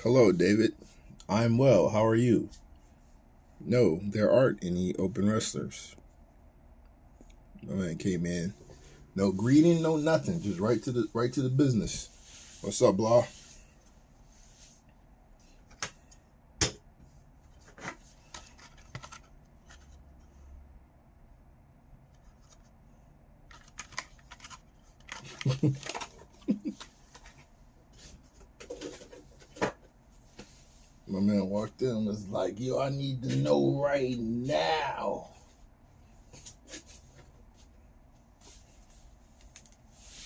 Hello, David. I'm well. How are you? No, there aren't any open wrestlers. My man came in. No greeting, no nothing. Just right to the business. What's up, Blah? My man walked in and was like, yo, I need to know right now.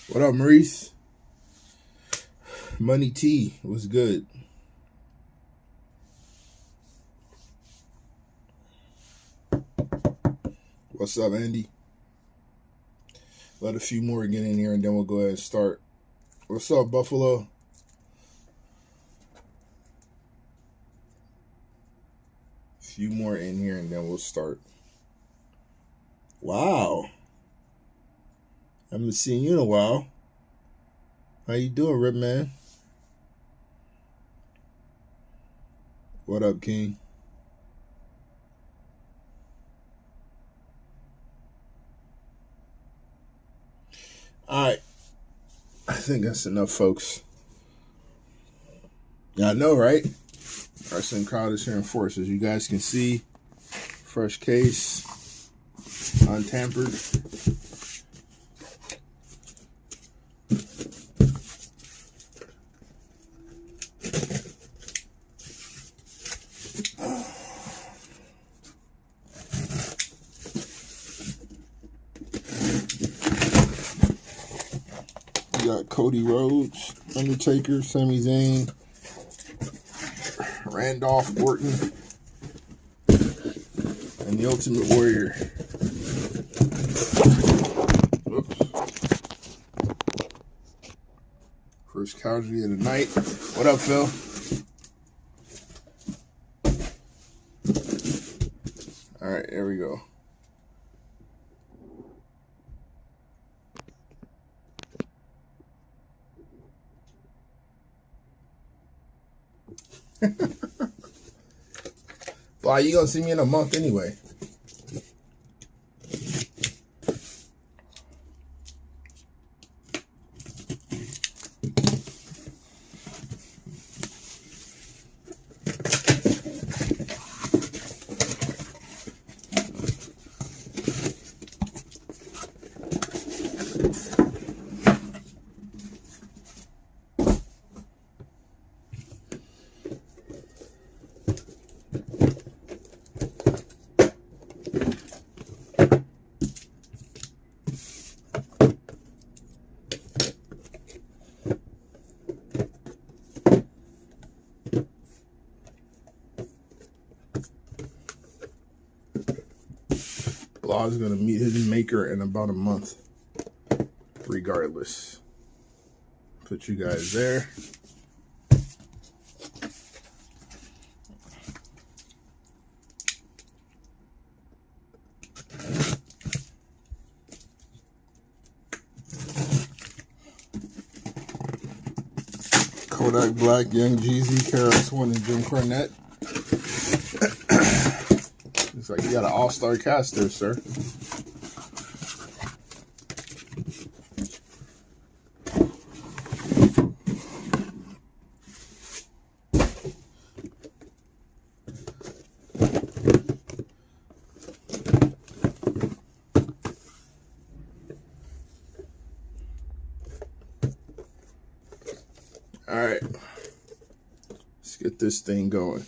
What up, Maurice? Money T was good. What's up, Andy? Let a few more get in here and then we'll go ahead and start. What's up, Buffalo? Few more in here and then we'll start. Wow. Haven't seen you in a while. How you doing, Rip Man? What up, King? Alright. I think that's enough, folks. Yeah, I know, right? Wrestling crowd is here in force. As you guys can see, fresh case, untampered. We got Cody Rhodes, Undertaker, Sami Zayn, Randolph Orton, and the Ultimate Warrior. Oops. First casualty of the night. What up, Phil? All right, there we go. Why, you gonna see me in a month anyway? Blah's gonna meet his maker in about a month. Regardless. Put you guys there. Kodak Black, Young Jeezy, KRS-One, and Jim Cornette. It's like you got an all-star cast there, sir. All right, let's get this thing going.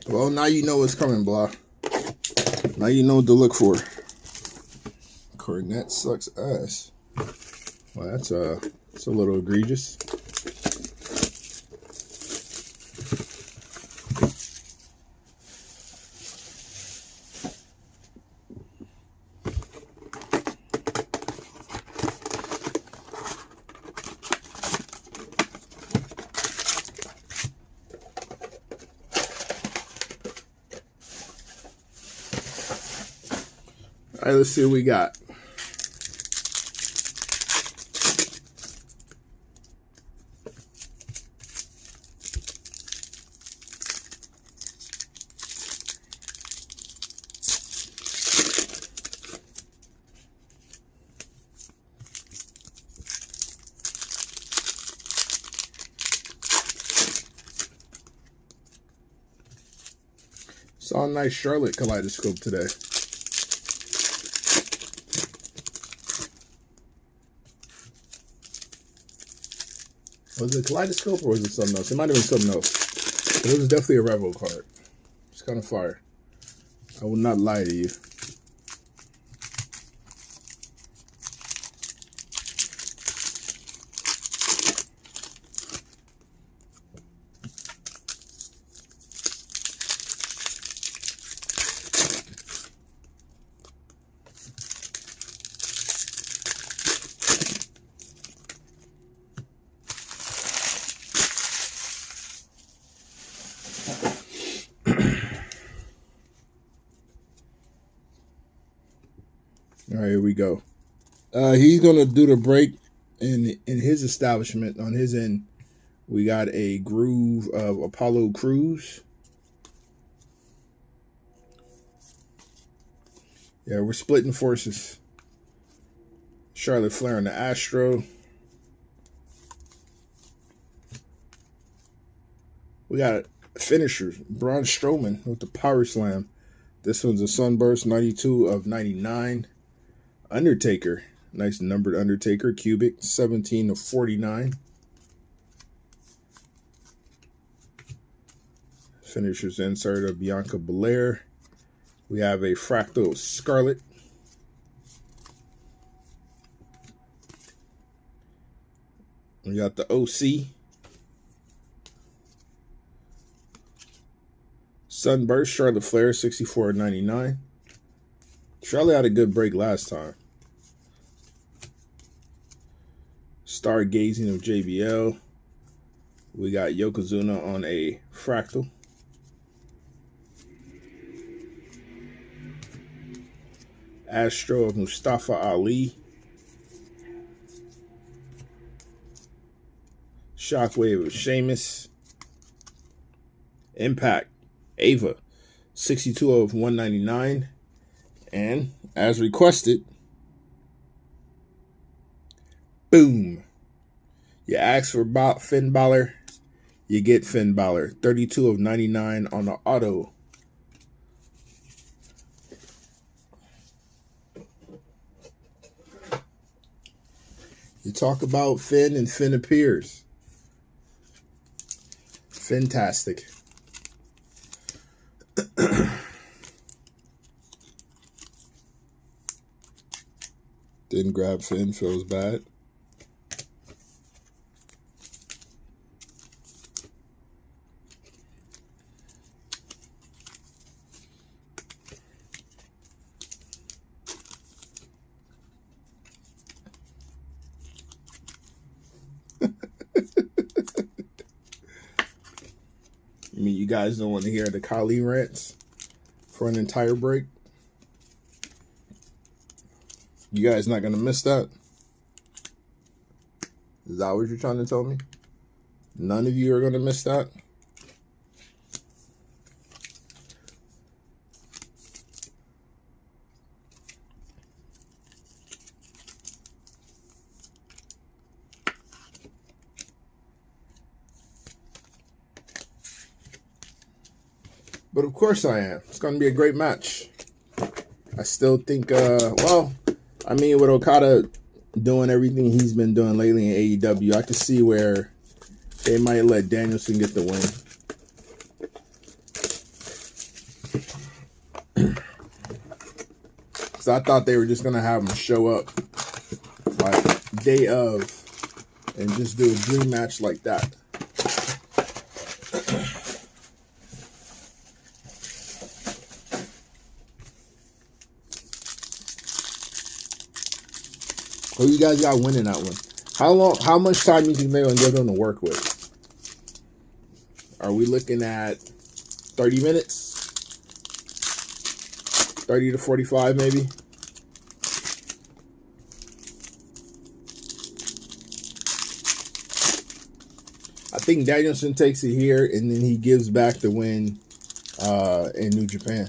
Well, now you know what's coming, Blah. Now you know what to look for. Cornette sucks ass. Well, that's a little egregious. All right, let's see what we got. Saw a nice Charlotte kaleidoscope today. Was it a kaleidoscope or was it something else? It might have been something else. But it was definitely a Revo card. It's kind of fire. I will not lie to you. All right, here we go. He's gonna do the break in his establishment. On his end, we got a groove of Apollo Crews. Yeah, we're splitting forces. Charlotte Flair and the Astro. We got finishers. Braun Strowman with the Power Slam. This one's a Sunburst 92 of 99. Undertaker. Nice numbered Undertaker. Cubic 17 of 49. Finishers insert of Bianca Belair. We have a Fractal Scarlet. We got the OC. Sunburst, Charlotte Flair, 64.99. Charlotte had a good break last time. Stargazing of JBL. We got Yokozuna on a Fractal. Astro of Mustafa Ali. Shockwave of Sheamus. Impact, Ava, 62 of 199. And, as requested, boom. You ask for Finn Balor, you get Finn Balor. 32 of 99 on the auto. You talk about Finn and Finn appears. Fantastic. Didn't grab Finn, feels bad. I mean, you guys don't want to hear the Kali rants for an entire break? You guys not going to miss that? Is that what you're trying to tell me? None of you are going to miss that? But of course I am. It's going to be a great match. I still think, well, I mean, with Okada doing everything he's been doing lately in AEW, I can see where they might let Danielson get the win. Because I thought they were just going to have him show up like day of and just do a dream match like that. Who you guys got winning that one? How much time you think they're going to give them to work with? Are we looking at 30 minutes? 30 to 45 maybe? think Danielson takes it here, and then he gives back the win in New Japan.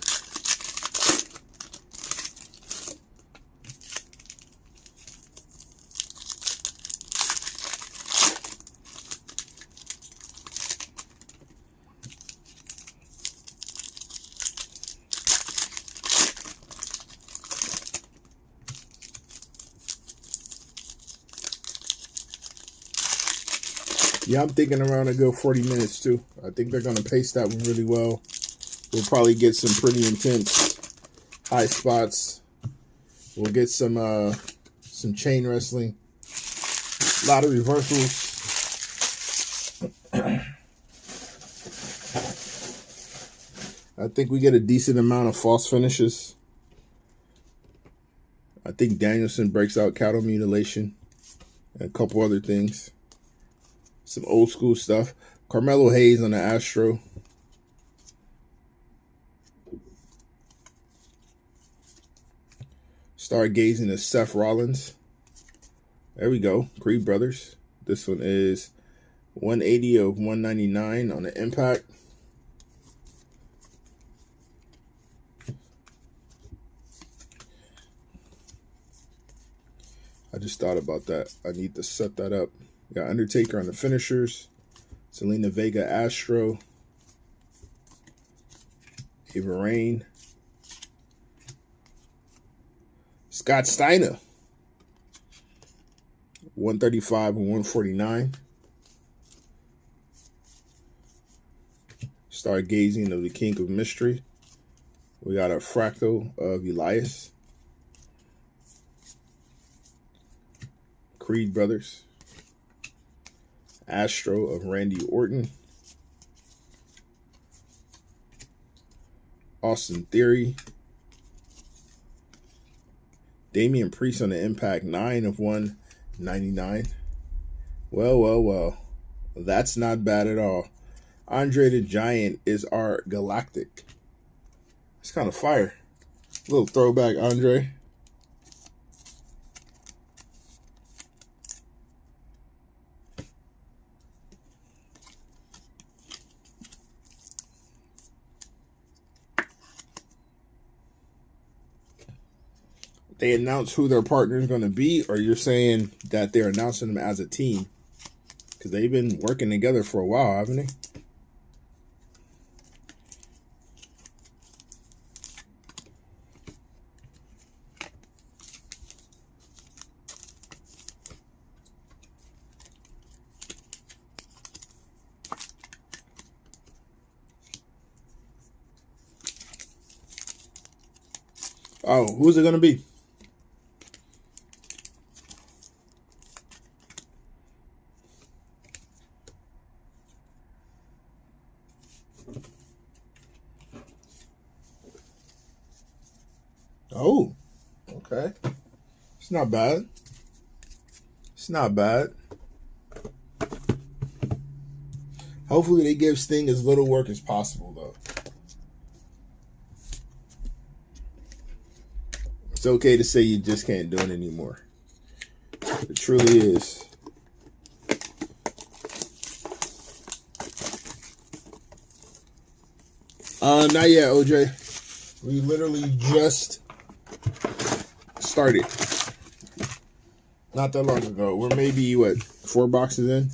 Yeah, I'm thinking around a good 40 minutes, too. I think they're going to pace that one really well. We'll probably get some pretty intense high spots. We'll get some chain wrestling. A lot of reversals. I think we get a decent amount of false finishes. I think Danielson breaks out cattle mutilation and a couple other things. Some old school stuff. Carmelo Hayes on the Astro. Stargazing at Seth Rollins. There we go. Creed Brothers. This one is 180 of 199 on the Impact. I just thought about that. I need to set that up. Got Undertaker on the finishers. Selena Vega Astro. Ava Rain. Scott Steiner. 135 and 149. Stargazing of the King of Mystery. We got a Fractal of Elias. Creed Brothers. Astro of Randy Orton. Austin Theory. Damian Priest on the Impact, 9 of 199. Well. That's not bad at all. Andre the Giant is our Galactic. It's kind of fire. A little throwback, Andre. They announce who their partner is going to be, or you're saying that they're announcing them as a team? Because they've been working together for a while, haven't they? Oh, who's it going to be? Oh, okay. It's not bad. It's not bad. Hopefully they give Sting as little work as possible, though. It's okay to say you just can't do it anymore. It truly is. Not yet, OJ. We literally just started. Not that long ago. We're maybe, what, 4 boxes in?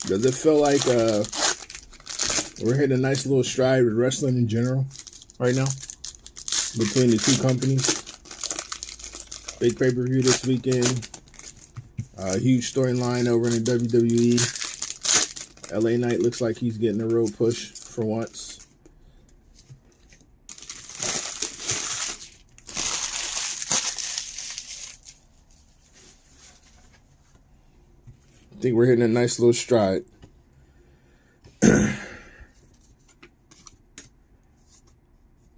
Does it feel like we're hitting a nice little stride with wrestling in general right now between the two companies? Big pay-per-view this weekend. Huge storyline over in the WWE. LA Knight looks like he's getting a real push for once. I think we're hitting a nice little stride.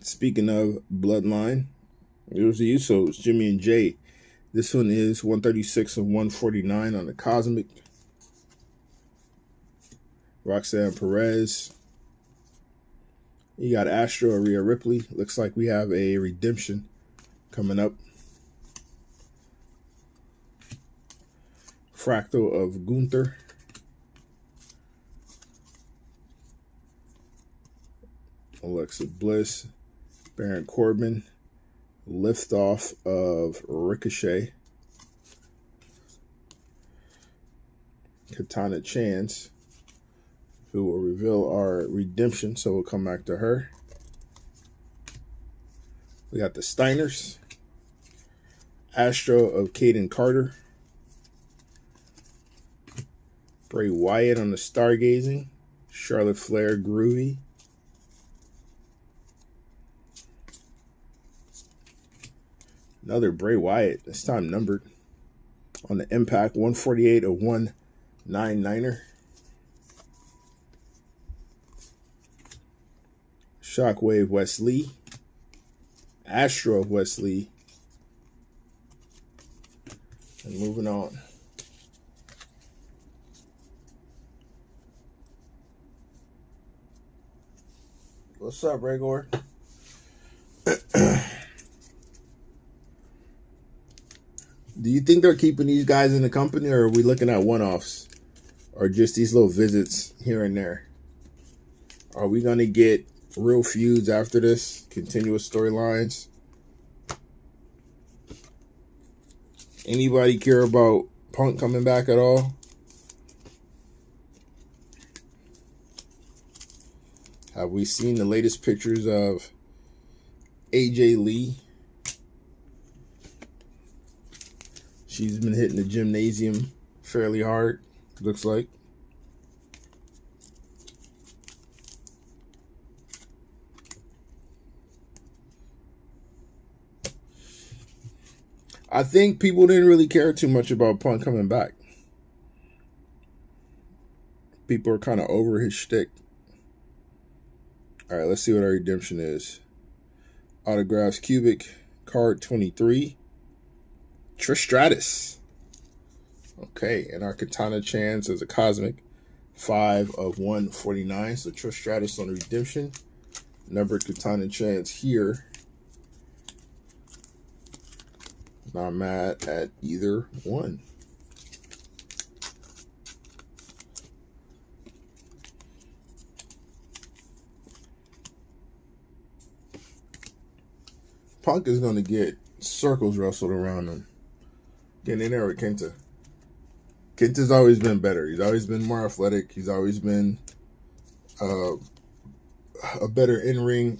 Speaking of Bloodline, there's the Usos, Jimmy and Jay. This one is 136 of 149 on the Cosmic. Roxanne Perez. You got Astro, Rhea Ripley. Looks like we have a redemption coming up. Fractal of Gunther. Alexa Bliss. Baron Corbin. Liftoff of Ricochet. Katana Chance, who will reveal our redemption, so we'll come back to her. We got the Steiners. Astro of Caden Carter. Bray Wyatt on the Stargazing. Charlotte Flair Groovy. Another Bray Wyatt, this time numbered. On the Impact, 148 of 199er. Shockwave Wesley. Astro of Wesley. And moving on. What's up, Regor? Do you think they're keeping these guys in the company, or are we looking at one-offs? Or just these little visits here and there? Are we going to get real feuds after this? Continuous storylines? Anybody care about Punk coming back at all? Have we seen the latest pictures of AJ Lee? She's been hitting the gymnasium fairly hard, looks like. I think people didn't really care too much about Punk coming back. People are kind of over his shtick. All right, let's see what our redemption is. Autographs Cubic, card 23. Trish Stratus. Okay, and our Katana Chance is a Cosmic 5 of 149. So Trish Stratus on redemption. Numbered Katana Chance here. Not mad at either one. Punk is going to get circles wrestled around him. Getting in there with Kenta. Kenta's always been better. He's always been more athletic. He's always been a better in-ring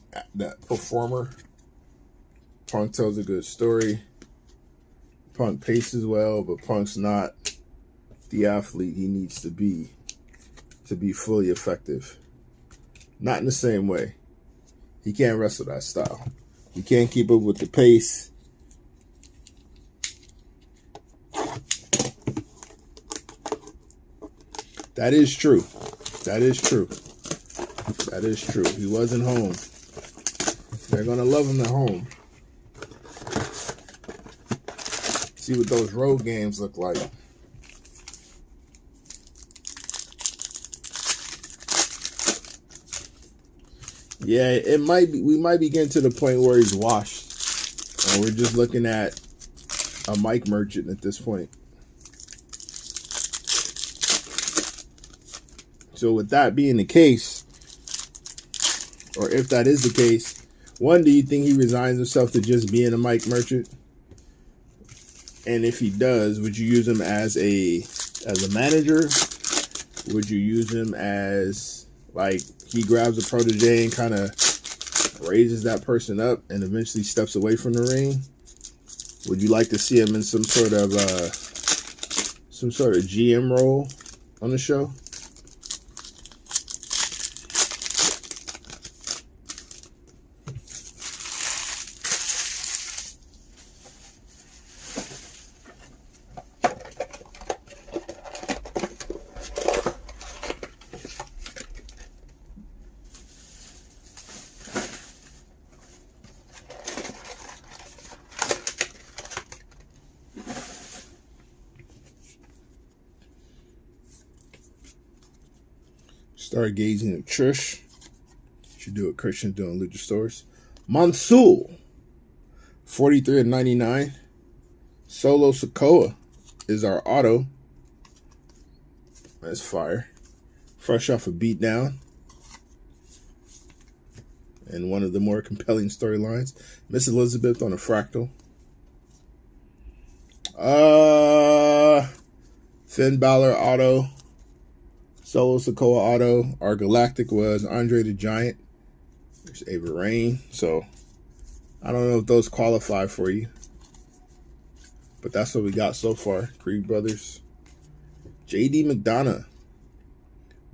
performer. Punk tells a good story. Punk paces well, but Punk's not the athlete he needs to be fully effective. Not in the same way. He can't wrestle that style. He can't keep up with the pace. That is true. That is true. That is true. He wasn't home. They're going to love him at home. See what those road games look like. Yeah, it might be. We might be getting to the point where he's washed, and we're just looking at a Mike Merchant at this point. So with that being the case, or if that is the case, one, do you think he resigns himself to just being a Mike Merchant? And if he does, would you use him as a manager? Would you use him as, like, he grabs a protege and kind of raises that person up and eventually steps away from the ring? Would you like to see him in some sort some sort of GM role on the show. Stargazing of Trish. Should do what Christian's doing in Luchasaurus. Mansoor, 43/99. Solo Sikoa is our auto. That's fire. Fresh off a beatdown. And one of the more compelling storylines. Miss Elizabeth on a fractal. Finn Balor auto. Solo Sikoa auto. Our Galactic was Andre the Giant. There's Ava Rain. So I don't know if those qualify for you. But that's what we got so far. Creed Brothers. JD McDonough.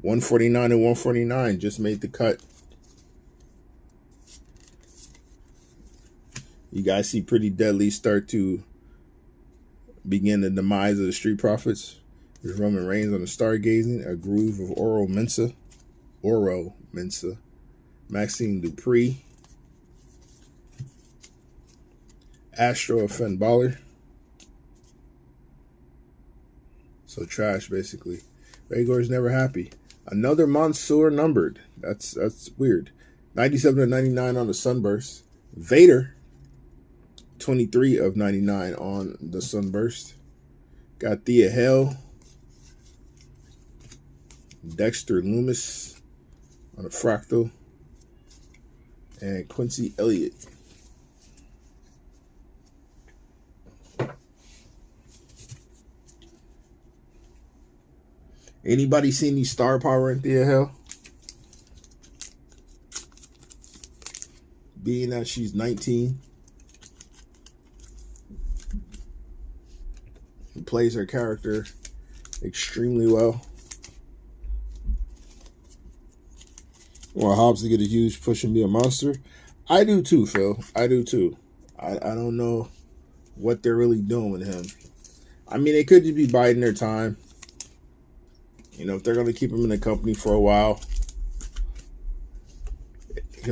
149 and 149. Just made the cut. You guys see Pretty Deadly start to begin the demise of the Street Profits. There's Roman Reigns on the Stargazing, a groove of Oro Mensah, Maxine Dupree, Astro of Finn Balor. So trash, basically. Rhaegar's never happy. Another Mansoor numbered. That's weird. 97/99 on the Sunburst. Vader, 23/99 on the Sunburst. Got Thea Hale. Dexter Loomis on a fractal. And Quincy Elliott. Anybody seen any star power in Thea Hale? Being that she's 19. She plays her character extremely well. Want Hobbs to get a huge push and be a monster? I do too, Phil. I do too. I don't know what they're really doing with him. I mean, they could just be biding their time. You know, if they're going to keep him in the company for a while, he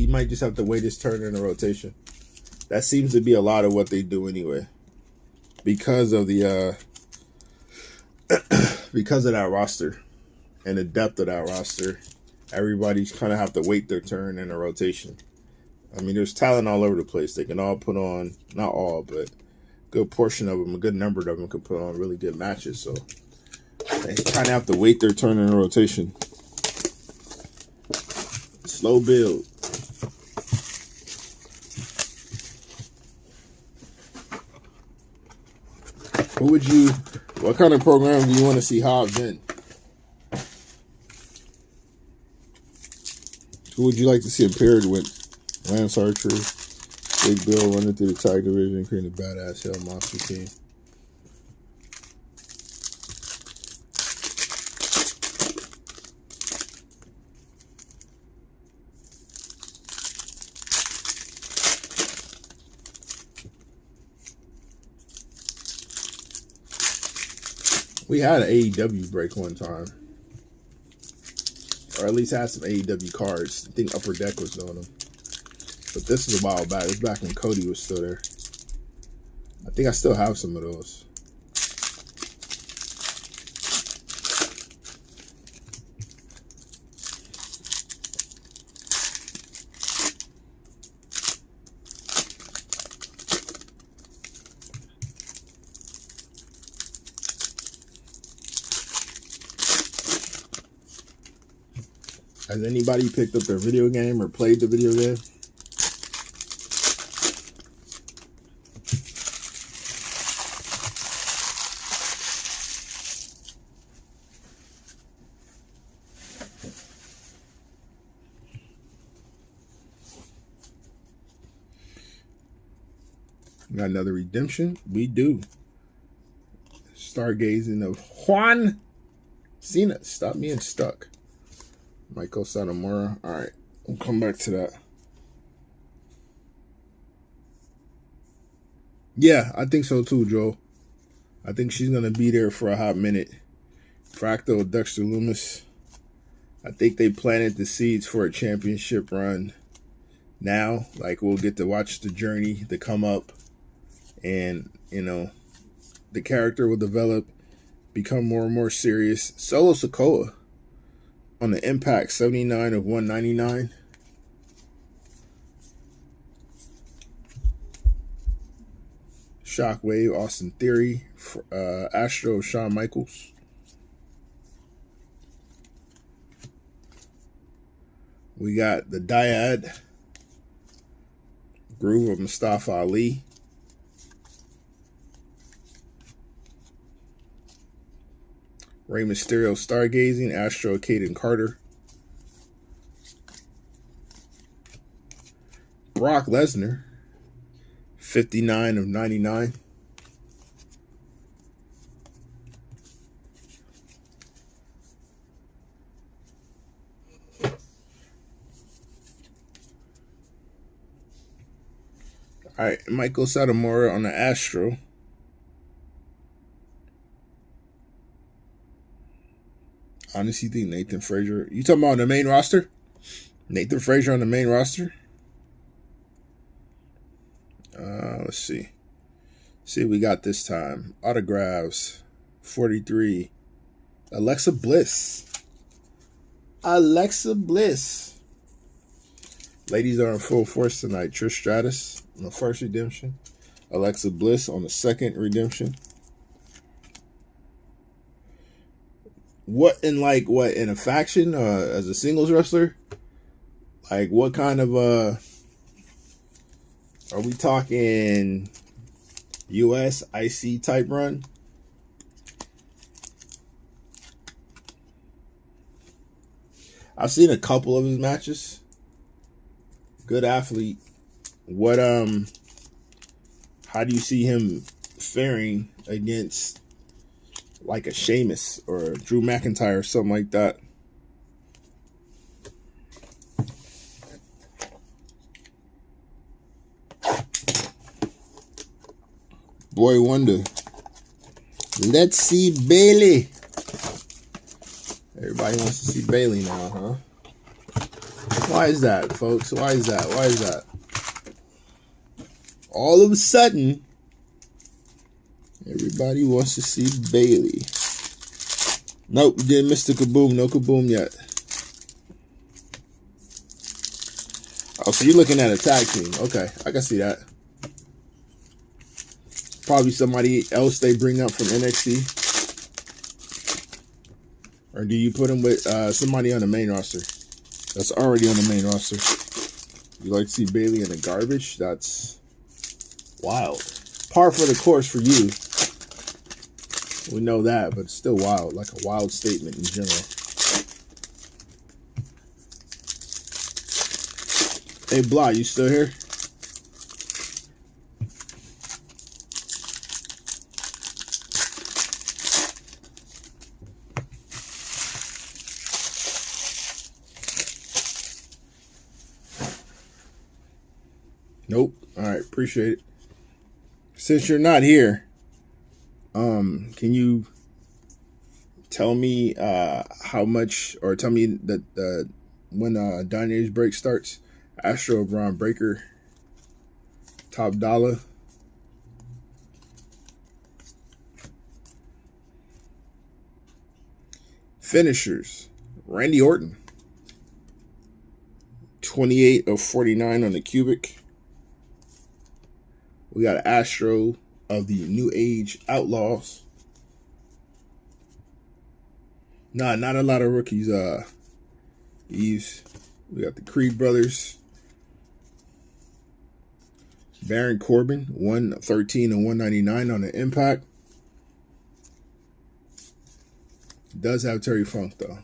might just have to wait his turn in the rotation. That seems to be a lot of what they do anyway. Because of the because of that roster and the depth of that roster. Everybody's kind of have to wait their turn in a rotation. I mean, there's talent all over the place. They can all put on, not all, but a good portion of them, a good number of them can put on really good matches. So they kind of have to wait their turn in a rotation. Slow build. What kind of program do you want to see Hobbs in? Who would you like to see him paired with? Lance Archer, Big Bill running through the tag division, creating a badass Hell Monster team. We had an AEW break one time. Or at least had some AEW cards. I think Upper Deck was doing them. But this is a while back. It was back when Cody was still there. I think I still have some of those. Has anybody picked up their video game or played the video game? Got another redemption? We do. Stargazing of Juan Cena. Stop being stuck. Michael Satomura. All right, we'll come back to that. Yeah, I think so too, Joe. I think she's going to be there for a hot minute. Fractal, Dexter Loomis. I think they planted the seeds for a championship run now. Like, we'll get to watch the journey to come up. And, you know, the character will develop, become more and more serious. Solo Sikoa on the Impact, 79 of 199. Shockwave, Austin Theory, Astro, Shawn Michaels. We got the Dyad, Groove of Mustafa Ali. Rey Mysterio, Stargazing, Astro, Caden Carter. Brock Lesnar, 59 of 99. All right, Michael Satomura on the Astro. Honestly, think Nathan Frazier. You talking about on the main roster? Nathan Frazier on the main roster? Let's see. See what we got this time. Autographs, 43. Alexa Bliss. Alexa Bliss. Ladies are in full force tonight. Trish Stratus on the first redemption. Alexa Bliss on the second redemption. What in a faction as a singles wrestler? Like, what kind of are we talking US IC type run? I've seen a couple of his matches. Good athlete. What how do you see him faring against like a Sheamus or a Drew McIntyre or something like that? Boy Wonder. Let's see Bailey. Everybody wants to see Bailey now, huh? Why is that, folks? Why is that? Why is that? All of a sudden, everybody wants to see Bailey. Nope, didn't miss the kaboom. No kaboom yet. Oh, so you're looking at a tag team. Okay, I can see that. Probably somebody else they bring up from NXT. Or do you put them with somebody on the main roster that's already on the main roster? You like to see Bailey in the garbage? That's wild. Par for the course for you. We know that, but it's still wild. Like a wild statement in general. Hey, Blah, you still here? Nope. All right, appreciate it. Since you're not here, can you tell me how much, or tell me that when Dynasty break starts? Astro, Braun Breaker, Top Dollar. Finishers, Randy Orton, 28 of 49 on the cubic. We got Astro of the New Age Outlaws. Nah, not a lot of rookies. Eves. We got the Creed brothers. Baron Corbin, 113 and 199 on the Impact. Does have Terry Funk though.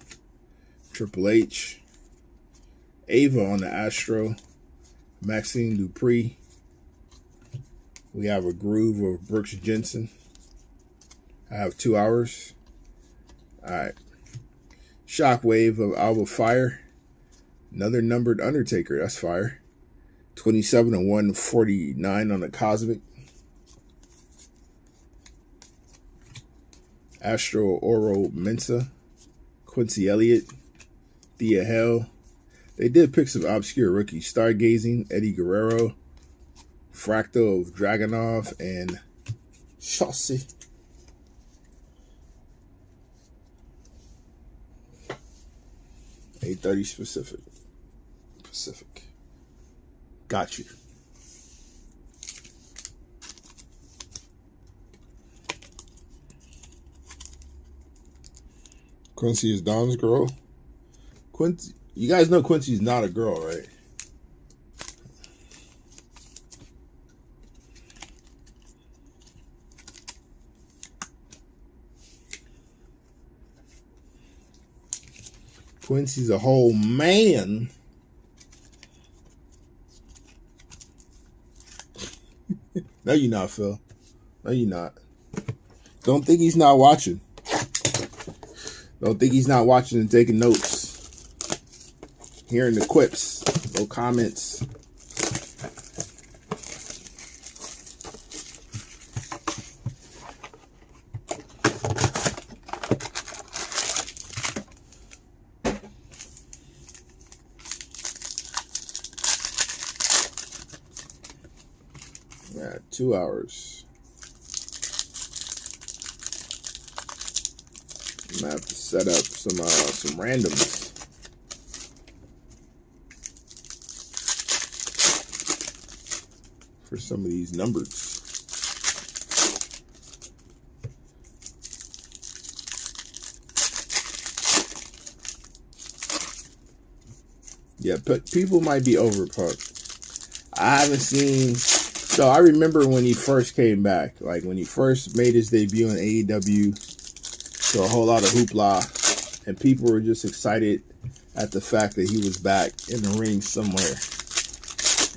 Triple H. Ava on the Astro. Maxine Dupree. We have a Groove of Brooks Jensen. I have 2 hours. All right. Shockwave of Alba Fire. Another numbered Undertaker. That's fire. 27 and 149 on the Cosmic. Astro Oro Mensa. Quincy Elliott. Thea Hell. They did pick some obscure rookies. Stargazing, Eddie Guerrero. Fractal of Dragunov, and Chauncey. $830 Pacific. Got you. Quincy is Dom's girl. Quincy, you guys know Quincy's not a girl, right? Quincy's a whole man. No, you're not, Phil. No, you're not. Don't think he's not watching. Don't think he's not watching and taking notes. Hearing the quips. No comments. Yeah, 2 hours. I'm gonna have to set up some randoms. For some of these numbers. Yeah, but people might be over Punk. I haven't seen. So I remember when he first came back, like when he first made his debut in AEW, so a whole lot of hoopla, and people were just excited at the fact that he was back in the ring somewhere.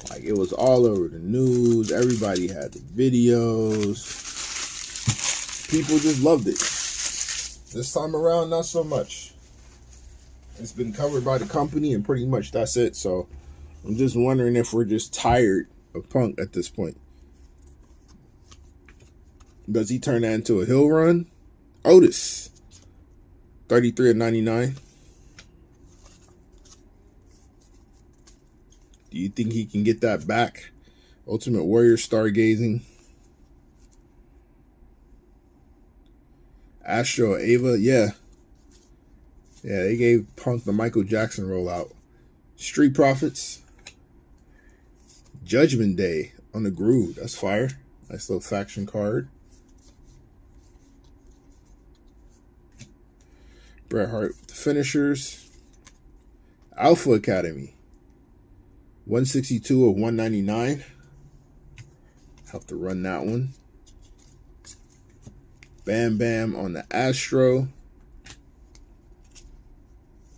Like it was all over the news, everybody had the videos, people just loved it. This time around, not so much. It's been covered by the company, and pretty much that's it. So I'm just wondering if we're just tired of Punk at this point. Does he turn that into a hill run? Otis, 33 of 99. Do you think he can get that back? Ultimate Warrior, Stargazing. Astro Ava, yeah. Yeah, they gave Punk the Michael Jackson rollout. Street Profits. Judgment Day on the Groove. That's fire. Nice little faction card. Bret Hart, the Finishers. Alpha Academy. 162 of 199. Have to run that one. Bam Bam on the Astro.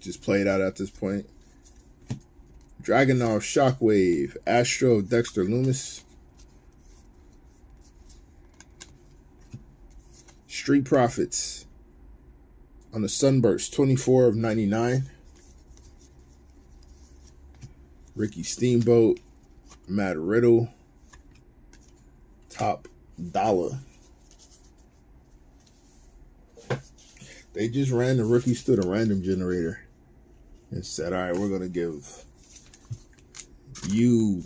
Just played out at this point. Dragunov Shockwave. Astro Dexter Loomis. Street Profits on the Sunburst. 24 of 99. Ricky Steamboat. Matt Riddle. Top Dollar. They just ran the rookies through the random generator and said, all right, we're going to give you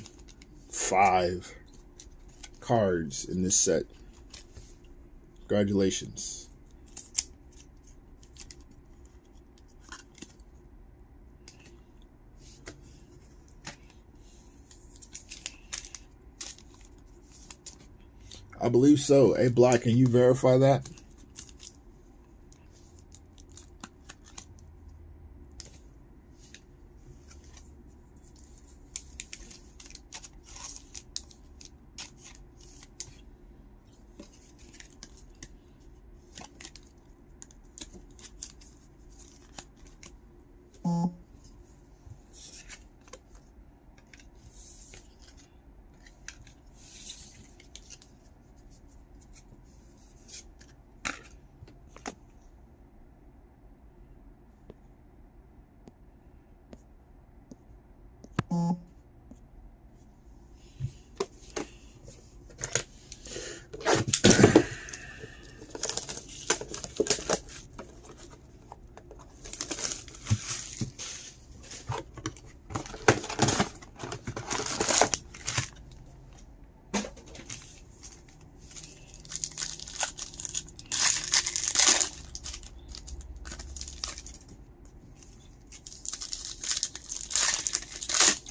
5 cards in this set. Congratulations. I believe so. Hey, Black, can you verify that?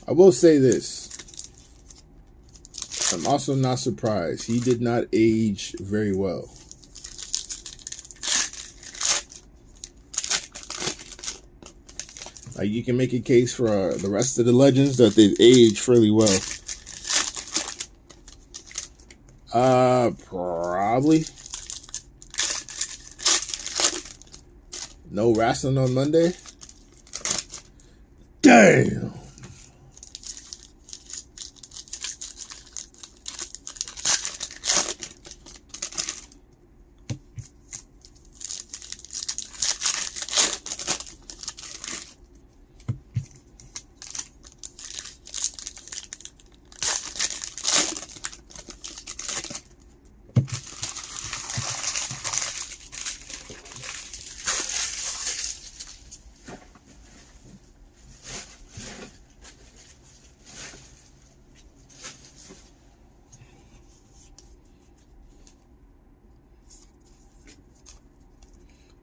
I will say this. I'm also not surprised. He did not age very well. Like, you can make a case for the rest of the legends that they've aged fairly well. Probably. No wrestling on Monday? Damn!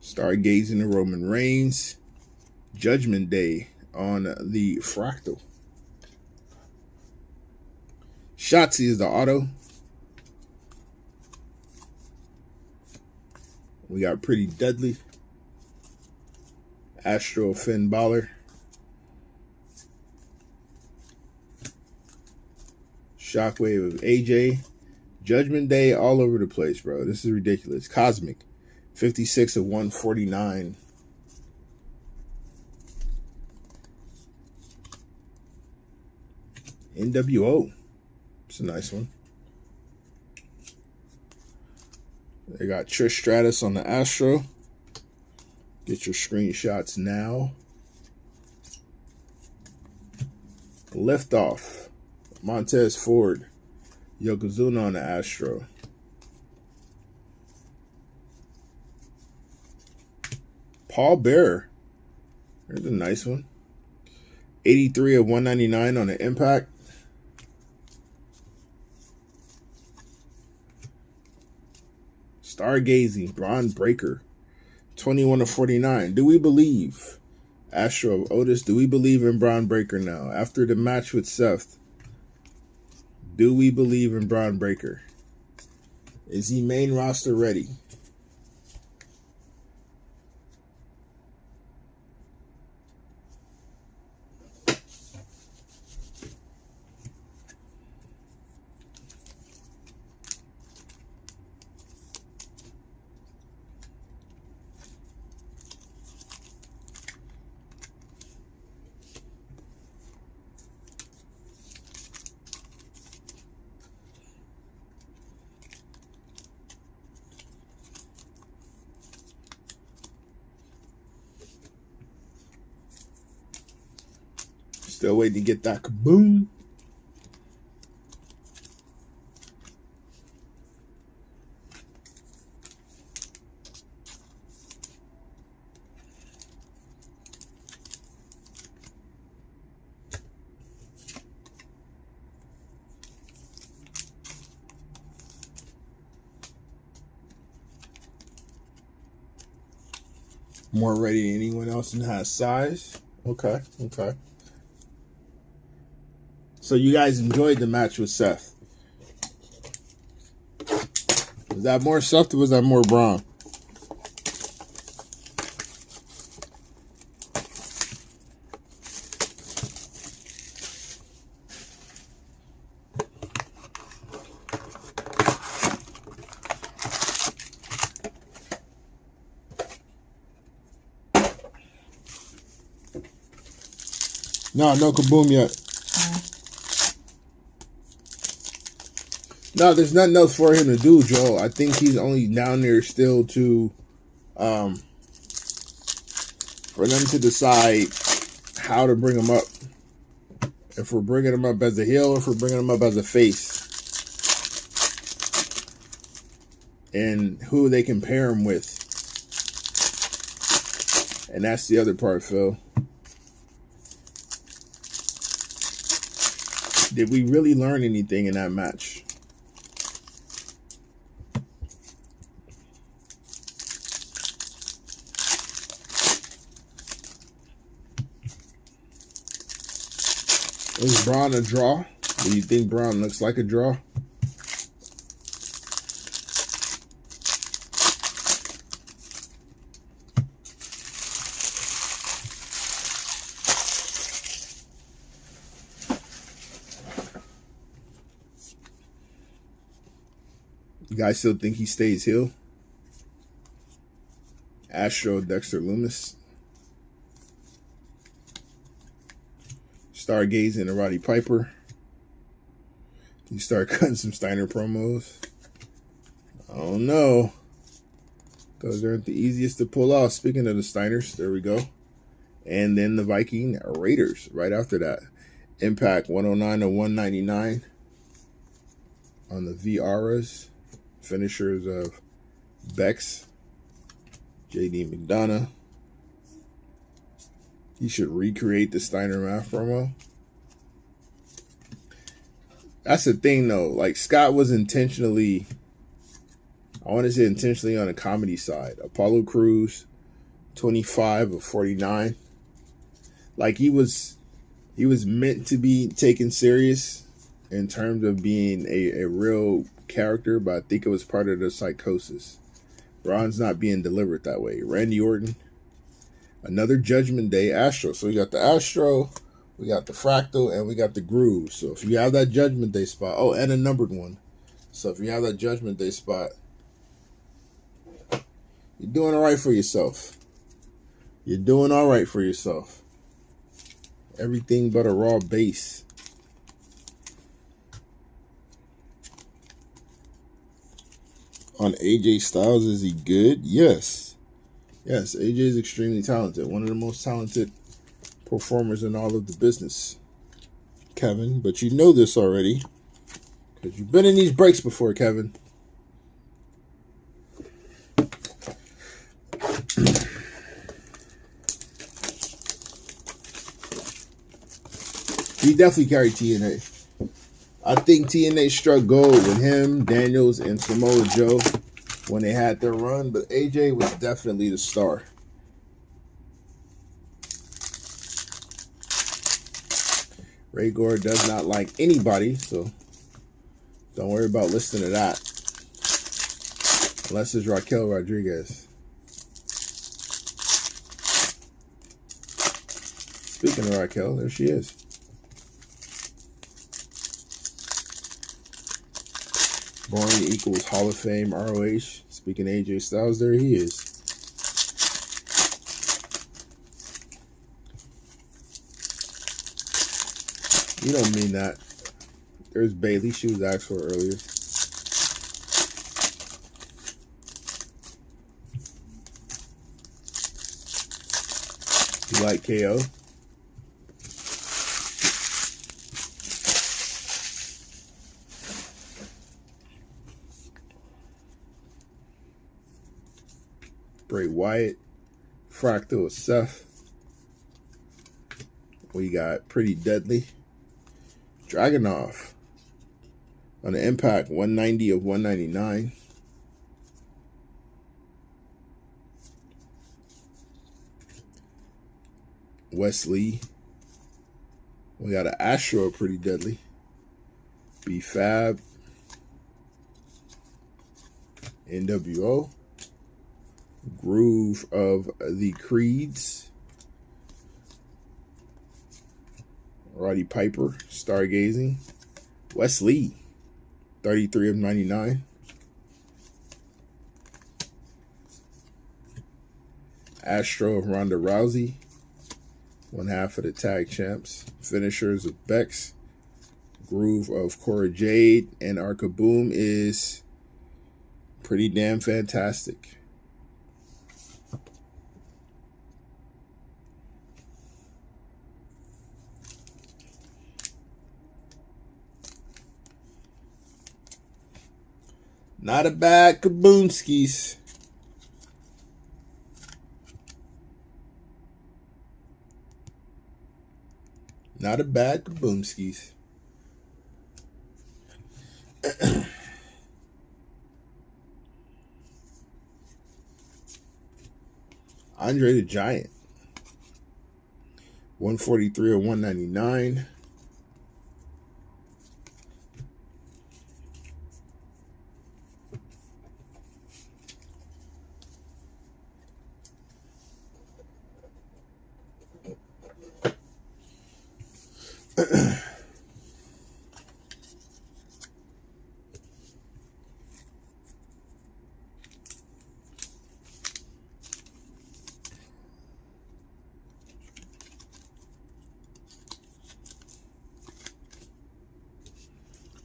Stargazing the Roman Reigns. Judgment Day on the Fractal. Shotzi is the auto. We got Pretty Deadly. Astro Finn Balor. Shockwave of AJ. Judgment Day all over the place, bro. This is ridiculous. Cosmic. 56 of 149. NWO. It's a nice one. They got Trish Stratus on the Astro. Get your screenshots now. Liftoff. Montez Ford. Yokozuna on the Astro. Paul Bearer. There's a nice one. 83 of 199 on the Impact. Stargazing. Braun Breaker. 21 of 49. Do we believe? Astro of Otis. Do we believe in Braun Breaker now? After the match with Seth. Do we believe in Braun Breaker? Is he main roster ready? Still waiting to get that kaboom. More ready than anyone else and has size. Okay, okay. So you guys enjoyed the match with Seth. Was that more Seth or was that more Braun? No kaboom yet. No, there's nothing else for him to do, Joe. I think he's only down there still to, for them to decide how to bring him up If we're bringing him up as a heel, or if we're bringing him up as a face. And who they compare him with. And that's the other part, Phil. Did we really learn anything in that match? Is Braun a draw? Do you think Braun looks like a draw? You guys still think he stays heel? Astro, Dexter Lumis. Stargazing and Roddy Piper. You start cutting some Steiner promos. I don't know. Those aren't the easiest to pull off. Speaking of the Steiners, there we go. And then the Viking Raiders right after that. Impact 109 to 199 on the VRs. Finishers of Bex, JD McDonough. He should recreate the Steiner math promo. That's the thing, though. Like, Scott was intentionally, I want to say intentionally on the comedy side. Apollo Crews, 25 of 49. Like, he was meant to be taken serious in terms of being a real character, but I think it was part of the psychosis. Braun's not being delivered that way. Randy Orton, another Judgment Day Astro. So we got the Astro, we got the Fractal, and we got the Groove. So if you have that Judgment Day spot, oh, and a numbered one. So if you have that Judgment Day spot, you're doing all right for yourself. You're doing all right for yourself. Everything but a raw base. On AJ Styles, is he good? Yes. Yes, AJ is extremely talented. One of the most talented performers in all of the business, Kevin. But you know this already, because you've been in these breaks before, Kevin. He definitely carried TNA. I think TNA struck gold with him, Daniels, and Samoa Joe when they had their run, but AJ was definitely the star. Ray Gore does not like anybody, so don't worry about listening to that. Unless it's Raquel Rodriguez. Speaking of Raquel, there she is. Boring equals Hall of Fame, ROH. Speaking of AJ Styles, there he is. You don't mean that. There's Bailey. She was asked for earlier. You like KO? Bray Wyatt, Fractal Seth. We got Pretty Deadly, Dragunov on the Impact 190 of 199. Wesley. We got an Astro Pretty Deadly. B-Fab. NWO. Groove of the Creeds. Roddy Piper, Stargazing. Wesley, 33 of 99. Astro of Ronda Rousey, 1/2 of the tag champs. Finishers of Bex. Groove of Cora Jade. And our Kaboom is pretty damn fantastic. Not a bad Kaboomskis. Not a bad Kaboomskis. Andre the Giant. 143 or 199.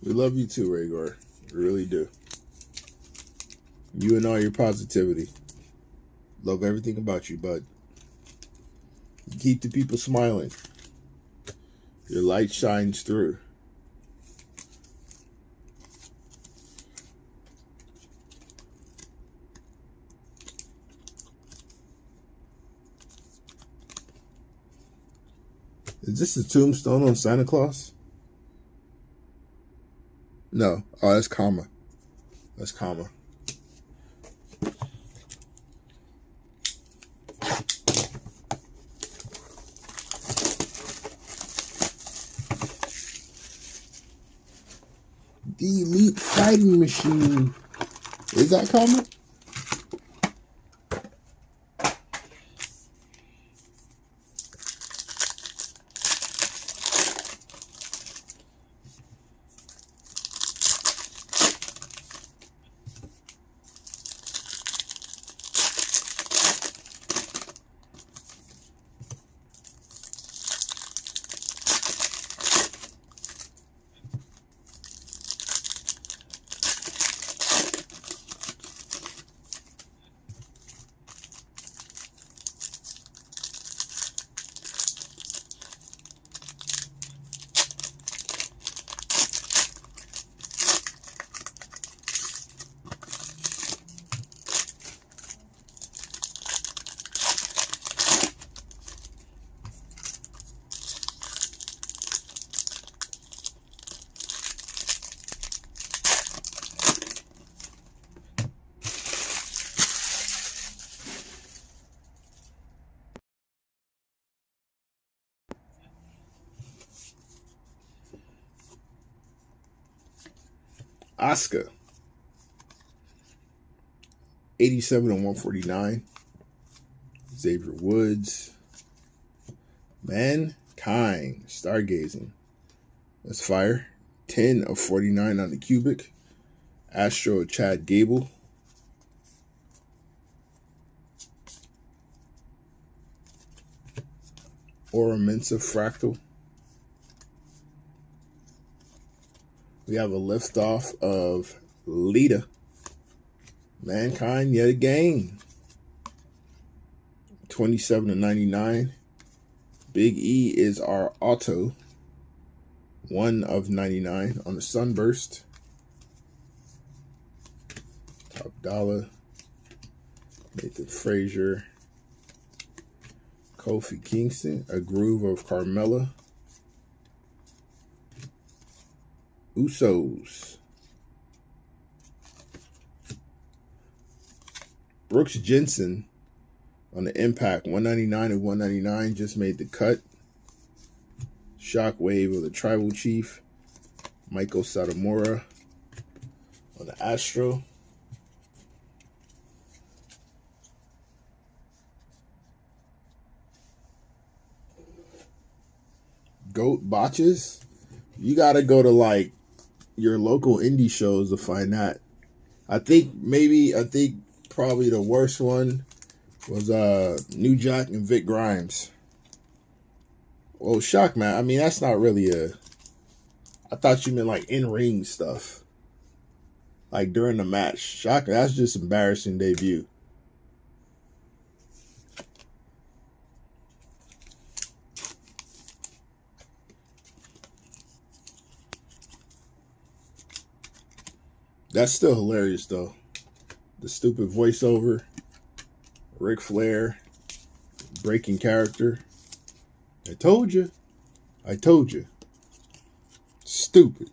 We love you too, Rhaegar. We really do. You and all your positivity. Love everything about you, bud. You keep the people smiling. Your light shines through. Is this a tombstone on Santa Claus? No. Oh, that's comma. That's comma. The Elite Fighting Machine. Is that comma? Oscar. 87 and 149. Xavier Woods. Mankind. Stargazing. That's fire. 10 of 49 on the cubic. Astro Chad Gable. Aura Mensa Fractal. We have a liftoff of Lita. Mankind yet again. 27 to 99. Big E is our auto. 1 of 99 on the Sunburst. Top Dollar. Nathan Frazier. Kofi Kingston. A Groove of Carmella. Usos. Brooks Jensen on the Impact. 199 and 199 just made the cut. Shockwave of the Tribal Chief. Michael Satomura on the Astro. Goat Botches. You got to go to like your local indie shows to find that. I think probably the worst one was New Jack and Vic Grimes. Well, shock, man. I mean, that's not really I thought you meant like in-ring stuff. Like during the match. Shock, that's just embarrassing debut. That's still hilarious, though. The stupid voiceover, Ric Flair, breaking character. I told you. I told you. Stupid.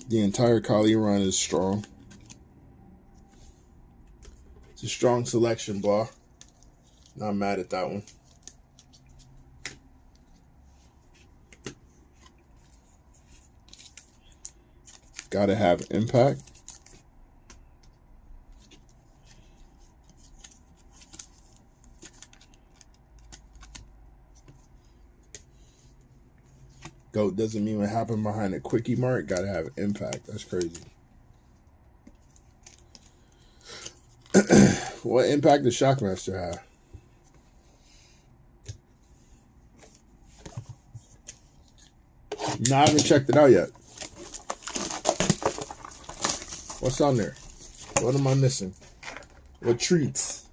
The entire Kali run is strong. It's a strong selection, boy. Not mad at that one. Gotta have impact. GOAT doesn't mean what happened behind a quickie mark. Gotta have impact. That's crazy. What impact does Shockmaster have? No, I haven't checked it out yet. What's on there? What am I missing? What treats?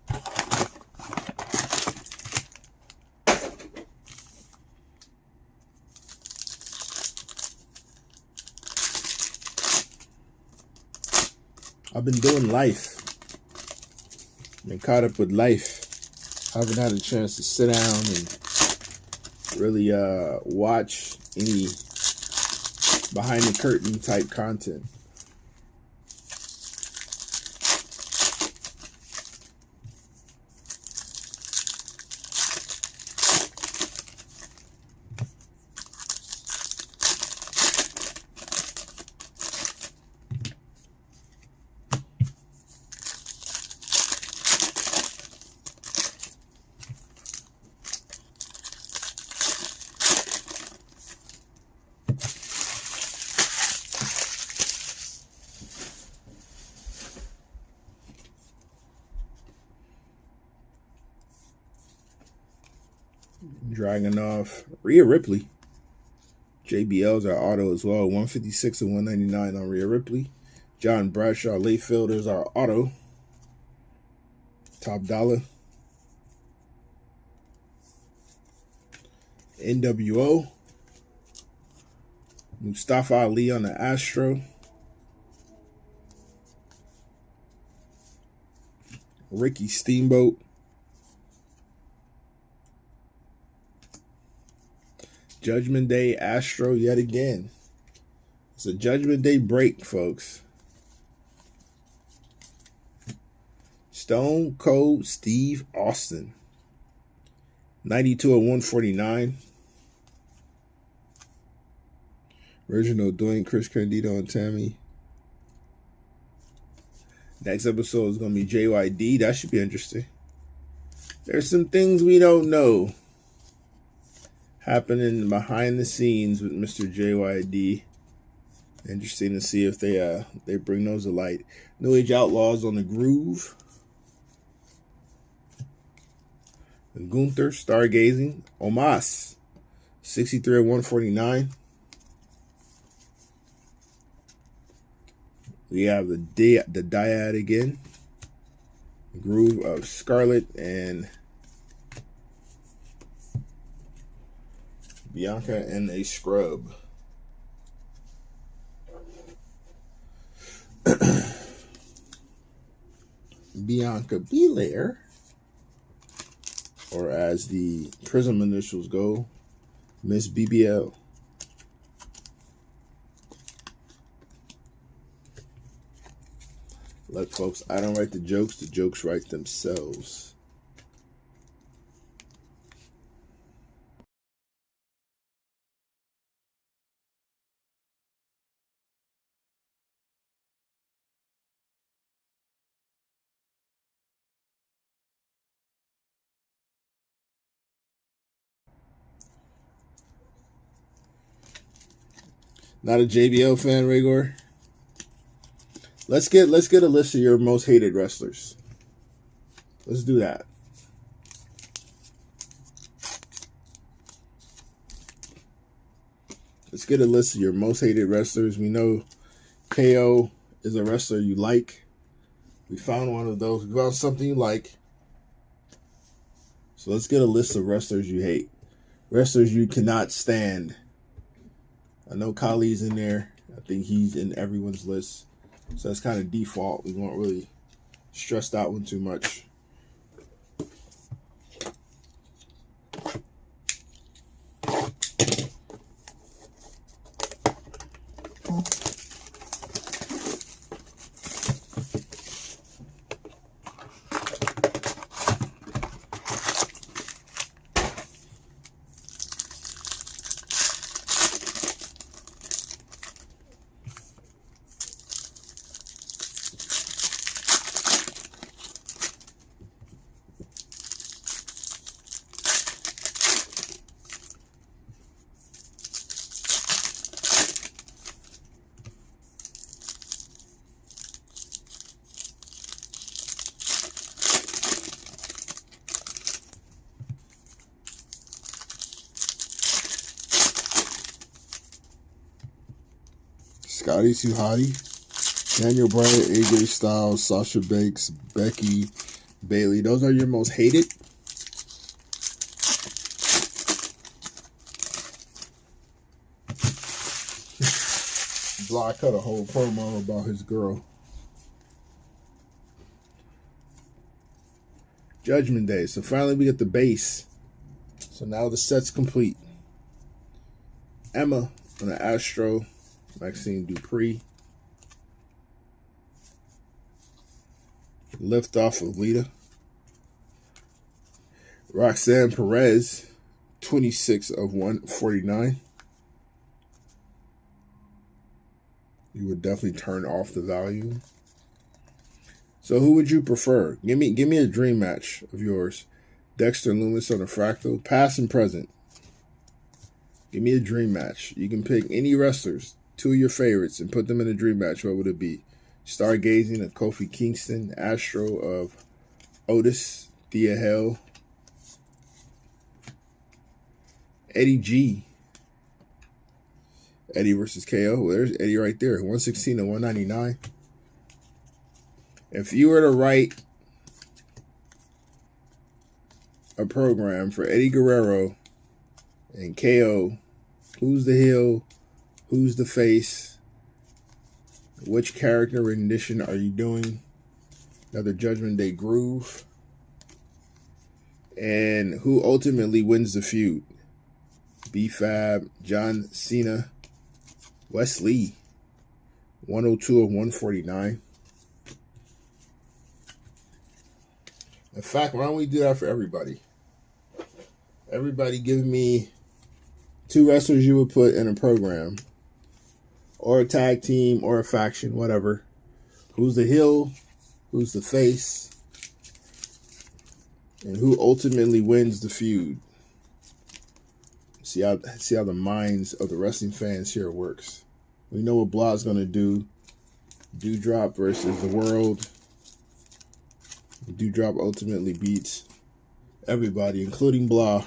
I've been doing life. Been caught up with life. Haven't had a chance to sit down and really watch any behind the curtain type content. Dragunov, Rhea Ripley. JBL's our auto as well. 156 and 199 on Rhea Ripley. John Bradshaw, late fielders, our auto. Top dollar. NWO. Mustafa Ali on the Astro. Ricky Steamboat. Judgment Day Astro yet again. It's a Judgment Day break, folks. Stone Cold Steve Austin. 92 of 149. Original Dwayne, Chris Candido, and Tammy. Next episode is going to be JYD. That should be interesting. There's some things we don't know happening behind the scenes with Mr. JYD. Interesting to see if they bring those to light. New Age Outlaws on the Groove. Gunther, Stargazing. Omos, 63 of 149. We have the Dyad again. Groove of Scarlet and Bianca and a Scrub. Bianca Belair, or as the Prism initials go, Miss BBL. Look, folks, I don't write the jokes write themselves. Not a JBL fan, Rhaegar? Let's get a list of your most hated wrestlers. Let's do that. Let's get a list of your most hated wrestlers. We know KO is a wrestler you like. We found one of those. We found something you like. So let's get a list of wrestlers you hate. Wrestlers you cannot stand. I know Kali's in there. I think he's in everyone's list. So that's kind of default. We won't really stress that one too much. Scotty Too Hottie, Daniel Bryan, AJ Styles, Sasha Banks, Becky, Bailey. Those are your most hated. Block cut a whole promo about his girl. Judgment Day. So finally we get the base. So now the set's complete. Emma on the Astro. Maxine Dupree. Lift off of Lita. Roxanne Perez, 26 of 149. You would definitely turn off the volume. So who would you prefer? Give me a dream match of yours. Dexter Loomis on a Fractal, past and present. Give me a dream match. You can pick any wrestlers, 2 of your favorites, and put them in a dream match. What would it be? Stargazing of Kofi Kingston, Astro of Otis, Thea Hale, Eddie G. Eddie versus KO. Well, there's Eddie right there, 116 and 199. If you were to write a program for Eddie Guerrero and KO, who's the heel, who's the face, which character rendition are you doing? Another Judgment Day groove. And who ultimately wins the feud? B-Fab, John Cena, Wesley, 102 of 149. In fact, why don't we do that for everybody? Everybody give me 2 wrestlers you would put in a program, or a tag team, or a faction, whatever. Who's the heel? Who's the face? And who ultimately wins the feud? See how the minds of the wrestling fans here works. We know what Blah's gonna do. Dewdrop versus the World. Dewdrop ultimately beats everybody, including Blah.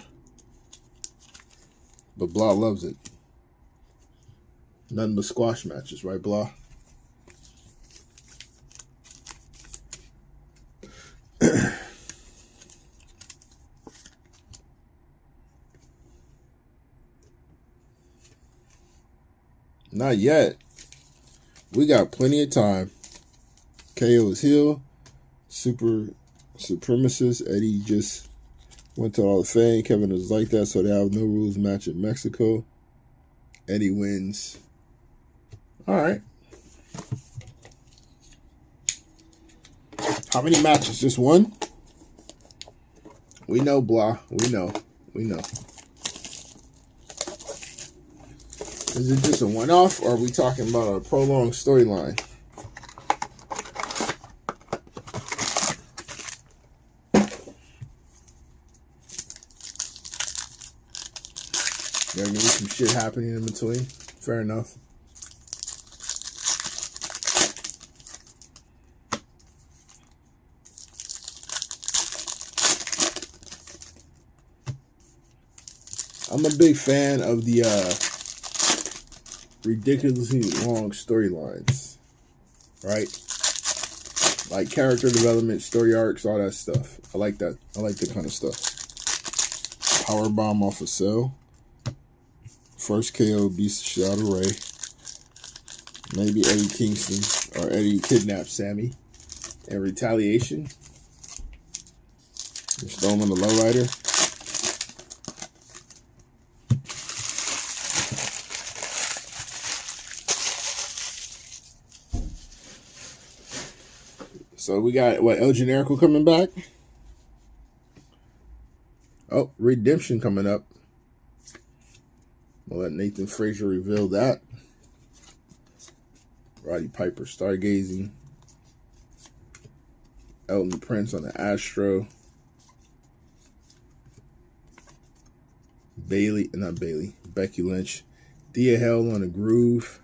But Blah loves it. Nothing but squash matches, right, Blah? Not yet. We got plenty of time. KO is heel. Super supremacist. Eddie just went to Hall of Fame. Kevin is like that, so they have no rules match in Mexico. Eddie wins. All right. How many matches? Just one? We know, Blah. We know. Is it just a one-off, or are we talking about a prolonged storyline? There may be some shit happening in between. Fair enough. I'm a big fan of the ridiculously long storylines, right? Like character development, story arcs, all that stuff. I like that. I like that kind of stuff. Powerbomb off of Cell. First KO beats the shit out of Ray. Maybe Eddie Kingston or Eddie kidnapped Sammy. In retaliation, just throw him on the lowrider. So we got what, El Generico coming back? Oh, Redemption coming up. We'll let Nathan Frazier reveal that. Roddy Piper Stargazing. Elton Prince on the Astro. Becky Lynch. Thea Hell on the Groove.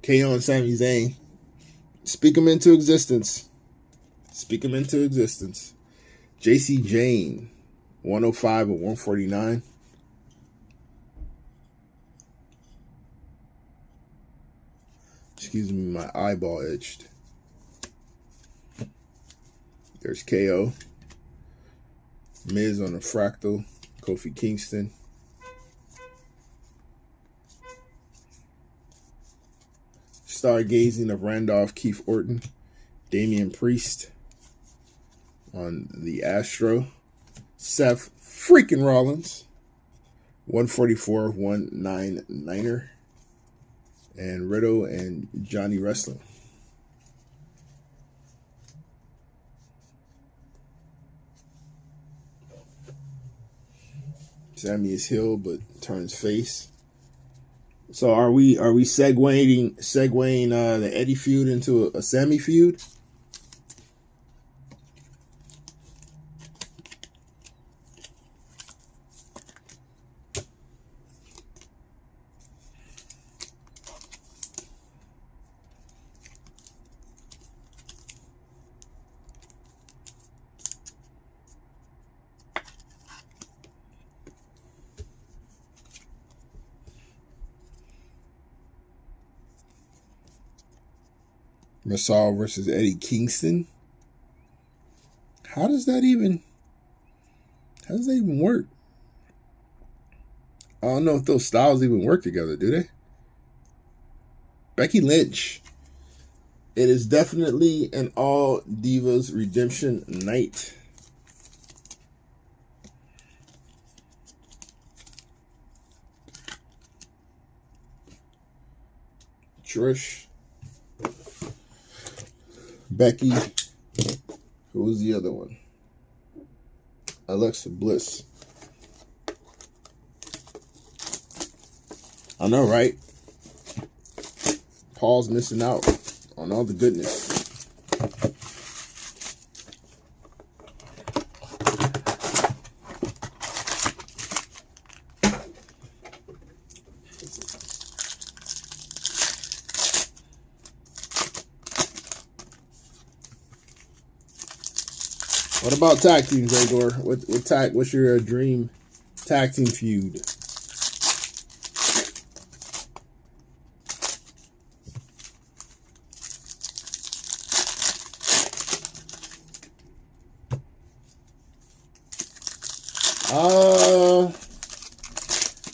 KO and Sami Zayn. Speak them into existence. Speak them into existence. JC Jane. 105 and 149. Excuse me, my eyeball itched. There's KO. Miz on the Fractal. Kofi Kingston. Stargazing of Randolph Keith Orton. Damian Priest on the Astro. Seth freaking Rollins. 144, 199er. And Riddle and Johnny Wrestling. Sammy is heel but turns face. So are we segueing the Eddie feud into a Sammy feud? Masal versus Eddie Kingston. How does that even work? I don't know if those styles even work together, do they? Becky Lynch. It is definitely an all Divas redemption night. Trish. Becky. Who was the other one? Alexa Bliss. I know, right? Paul's missing out on all the goodness. What about tag teams, Igor? What's your dream tag team feud?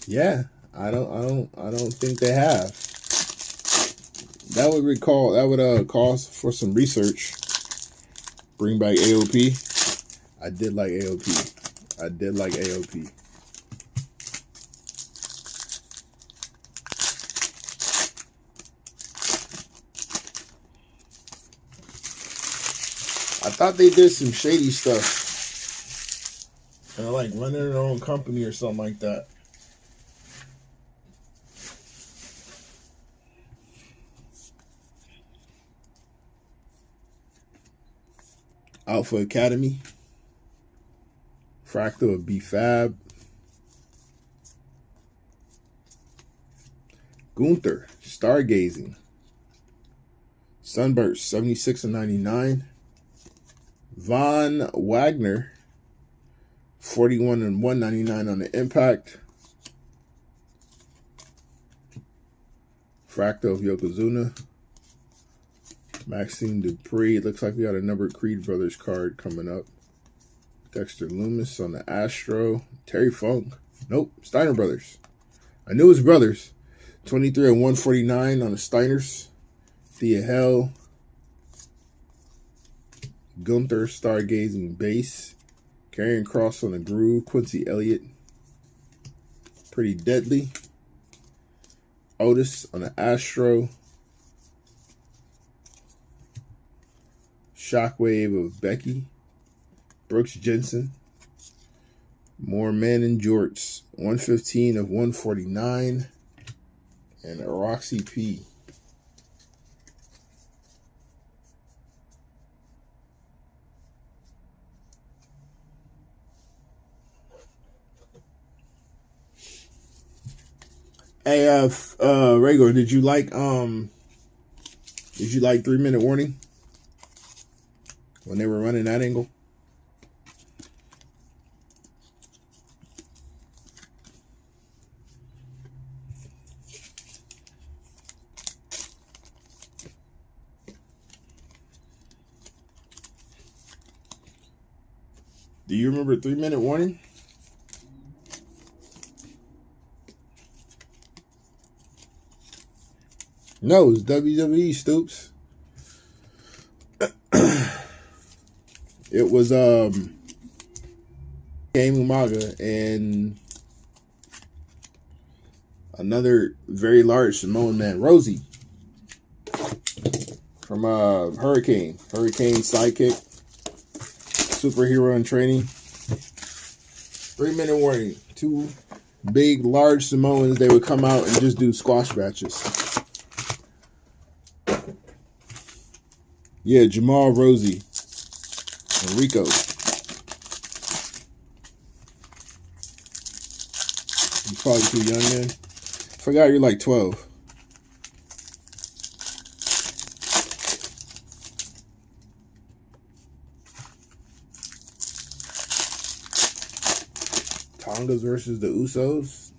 Yeah, I don't think they have. That would call for some research. Bring back AOP. I did like AOP. I thought they did some shady stuff. Like running their own company or something like that. Alpha Academy. Fractal of B-Fab. Gunther, Stargazing. Sunburst, 76 and 99. Von Wagner, 41 and 199 on the Impact. Fractal of Yokozuna. Maxine Dupree. It looks like we got a numbered Creed Brothers card coming up. Dexter Loomis on the Astro. Terry Funk. Nope. Steiner Brothers. I knew it was brothers. 23 and 149 on the Steiners. Thea Hell. Gunther Stargazing Base. Karrion Kross on the Groove. Quincy Elliott. Pretty Deadly. Otis on the Astro. Shockwave of Becky. Brooks Jensen. More Men and Jorts. 115 of 149. And a Roxy P. Hey, Rhaegar, did you like 3-minute warning when they were running that angle? Do you remember 3-minute warning? No, it's WWE, Stoops. It was Game Umaga and another very large Samoan man, Rosie, from Hurricane sidekick, superhero in training. 3-minute warning. 2 big, large Samoans, they would come out and just do squash matches. Yeah, Jamal, Rosie, and Rico. You're probably too young, man. Forgot you're like 12. Tongas versus the Usos.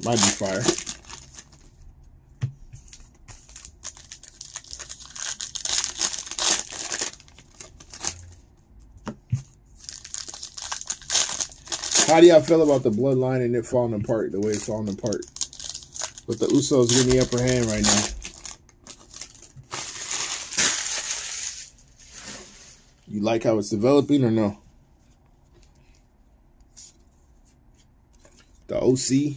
Might be fire. How do y'all feel about the bloodline and it falling apart the way it's falling apart? With the Usos getting the upper hand right now. You like how it's developing or no? The OC.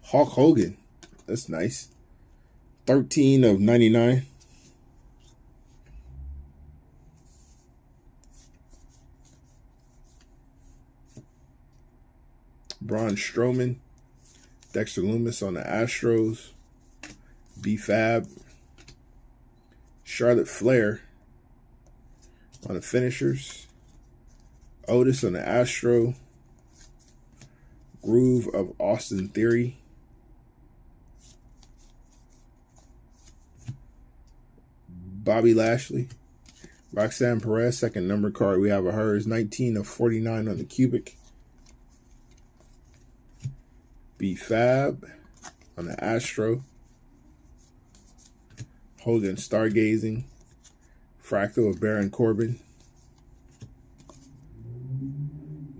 Hulk Hogan. That's nice. 13 of 99. Braun Strowman. Dexter Loomis on the Astros. B-Fab. Charlotte Flair on the finishers. Otis on the Astro. Groove of Austin Theory. Bobby Lashley. Roxanne Perez, second number card we have of hers. 19 of 49 on the cubic. B-Fab on the Astro. Hogan Stargazing. Fractal of Baron Corbin.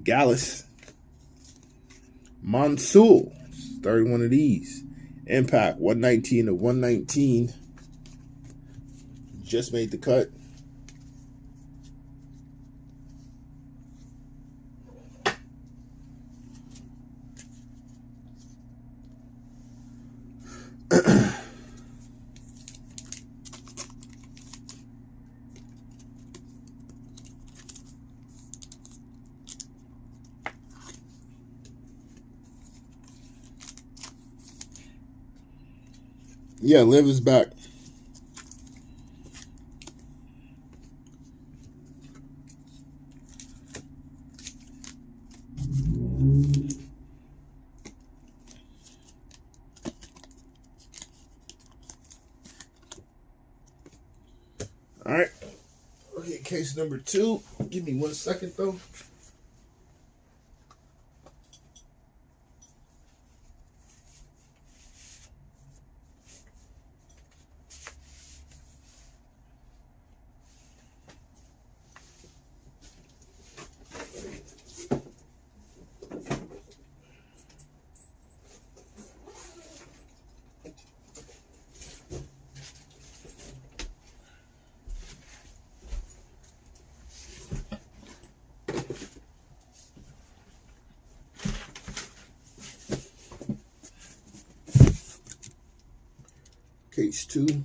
Gallus. Mansoul. 31 of these. Impact. 119 of 119. Just made the cut. Yeah, Liv is back. All right. Okay, case number 2. Give me 1 second, though. PH2.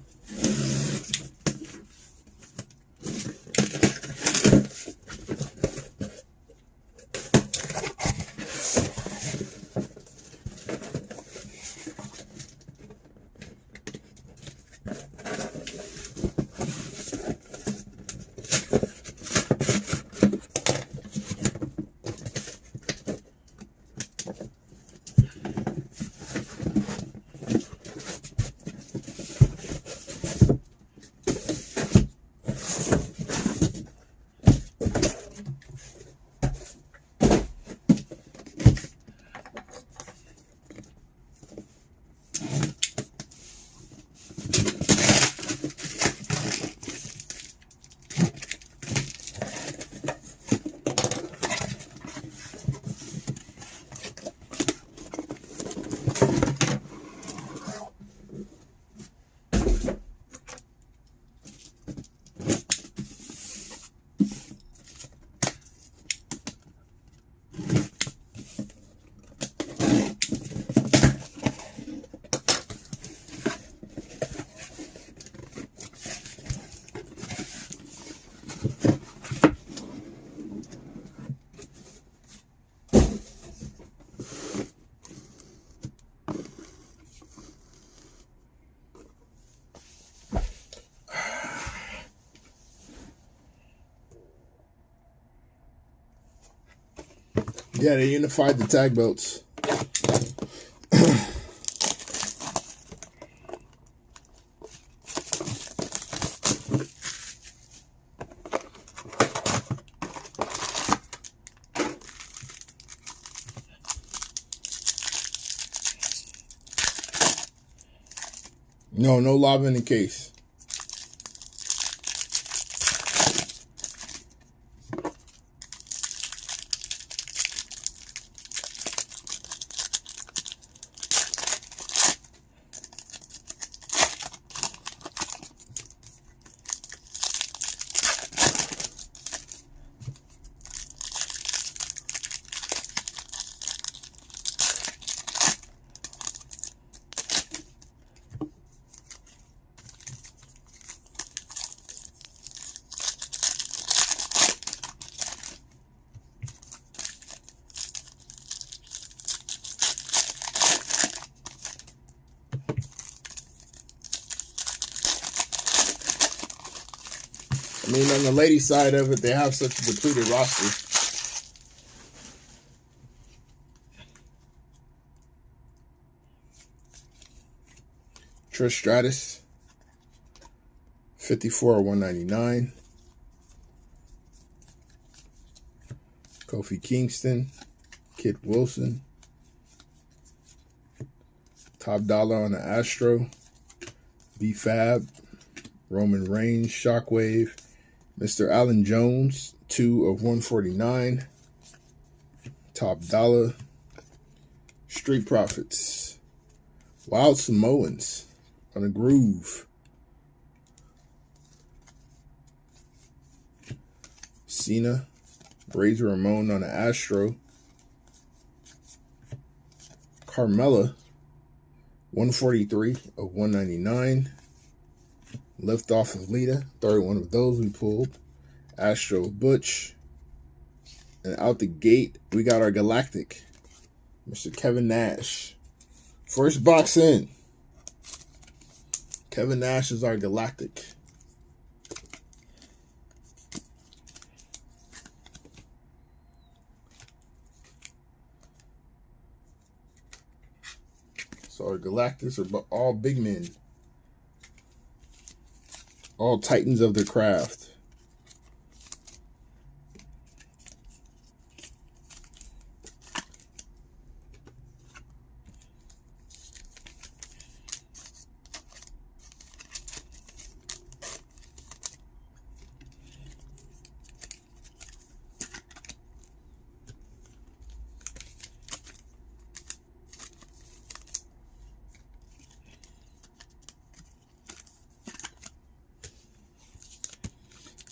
Yeah, they unified the tag belts. No lava in the case. I mean, on the ladies' side of it, they have such a depleted roster. Trish Stratus, 54/199. Kofi Kingston, Kit Wilson. Top dollar on the Astro. B-Fab, Roman Reigns, Shockwave. Mr. Allen Jones, 2/149. Top dollar. Street Profits. Wild Samoans on a groove. Cena, Razor Ramon on the Astro. Carmella, 143/199. Lift off of Lita, third one of those we pulled. Astro Butch. And out the gate, we got our Galactic, Mr. Kevin Nash. First box in. Kevin Nash is our Galactic. So our Galactics are all big men. All titans of their craft.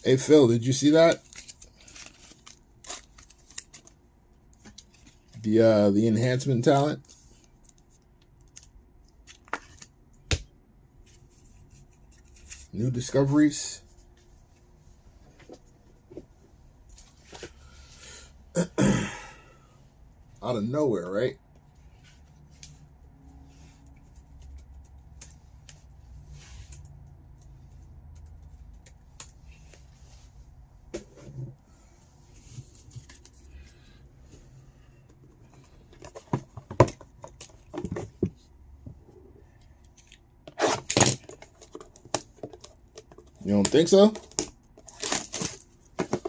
Hey Phil, did you see that? The enhancement talent. New discoveries. Out of nowhere, right? You don't think so?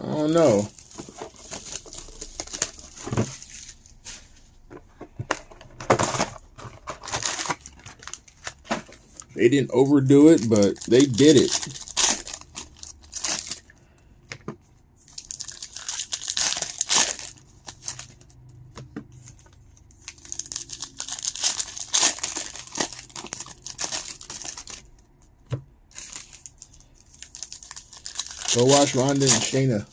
I don't know. They didn't overdo it, but they did it. Go watch Ronda and Shayna.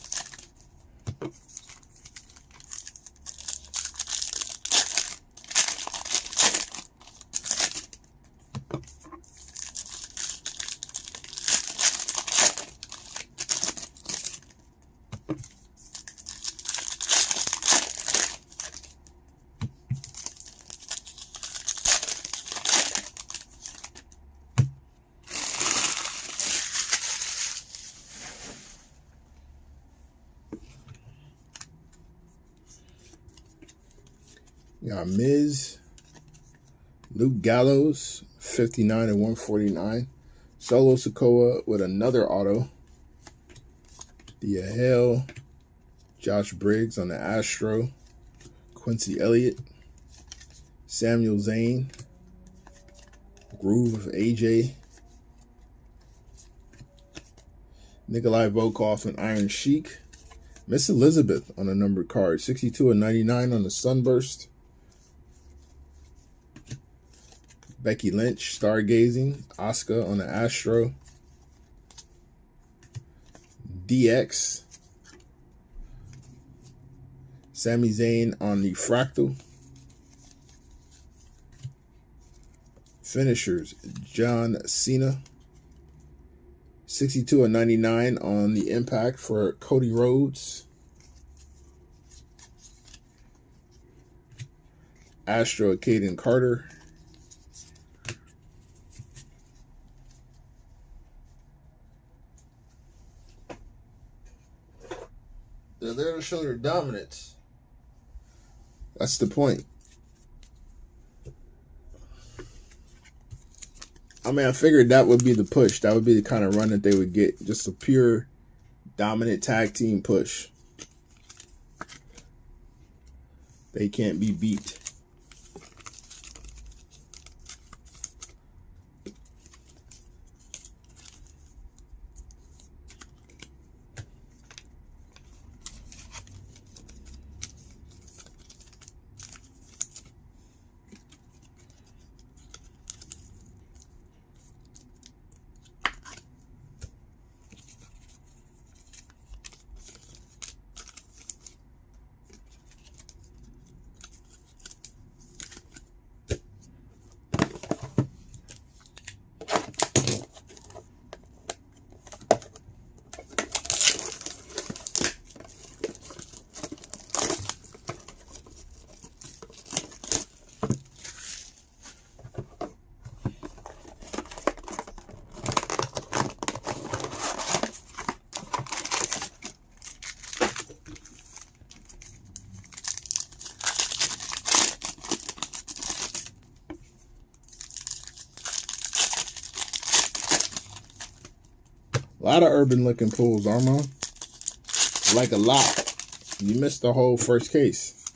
You got Miz, Luke Gallows, 59 and 149. Solo Sikoa with another auto. Thea Hale, Josh Briggs on the Astro. Quincy Elliott, Samuel Zane, Groove of AJ, Nikolai Volkov and Iron Sheik. Miss Elizabeth on a numbered card, 62 and 99 on the Sunburst. Becky Lynch, Stargazing, Asuka on the Astro. DX, Sami Zayn on the Fractal. Finishers, John Cena, 62 and 99 on the Impact for Cody Rhodes. Astro, Caden Carter. They're there to show their dominance. That's the point. I mean, I figured that would be the push. That would be the kind of run that they would get. Just a pure dominant tag team push. They can't be beat. A lot of urban looking pulls, Armand. Like a lot. You missed the whole first case.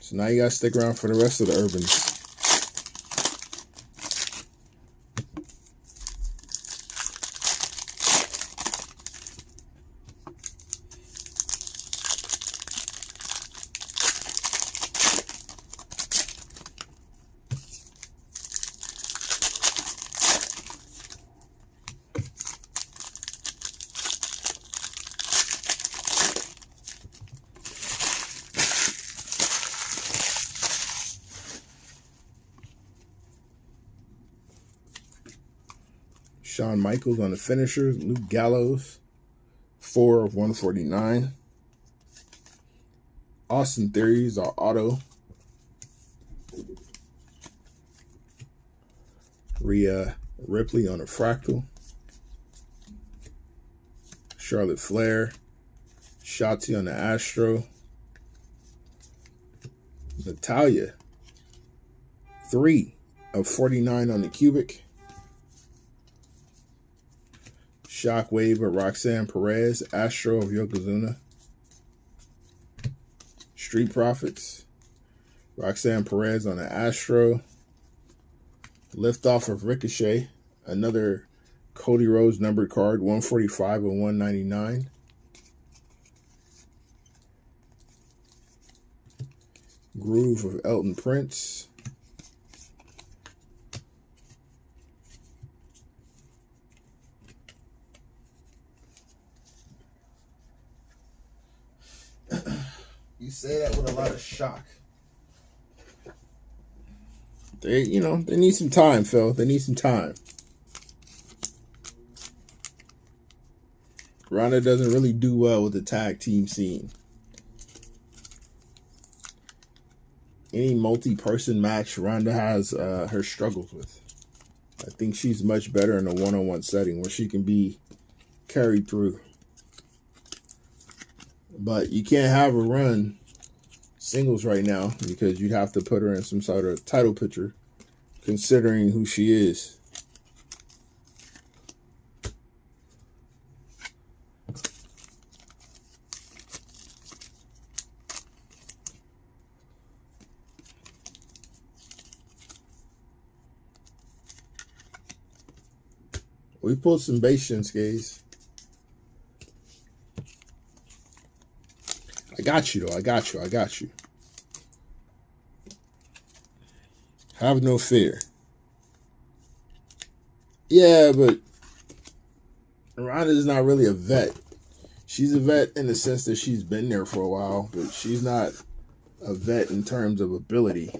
So now you got to stick around for the rest of the urbans. Shawn Michaels on the finishers. Luke Gallows, 4 of 149. Austin Theories are auto. Rhea Ripley on a fractal. Charlotte Flair. Shotzi on the Astro. Natalia, 3 of 49 on the cubic. Shockwave of Roxanne Perez, Astro of Yokozuna. Street Profits, Roxanne Perez on the Astro. Liftoff of Ricochet, another Cody Rhodes numbered card, 145 of 199. Groove of Elton Prince. You say that with a lot of shock. They need some time, Phil. They need some time. Ronda doesn't really do well with the tag team scene. Any multi-person match, Ronda has her struggles with. I think she's much better in a one-on-one setting where she can be carried through. But you can't have her run singles right now because you'd have to put her in some sort of title picture, considering who she is. We pulled some base Shinsuke's. I got you, though. I got you. Have no fear. Yeah, but Ronda's not really a vet. She's a vet in the sense that she's been there for a while, but she's not a vet in terms of ability.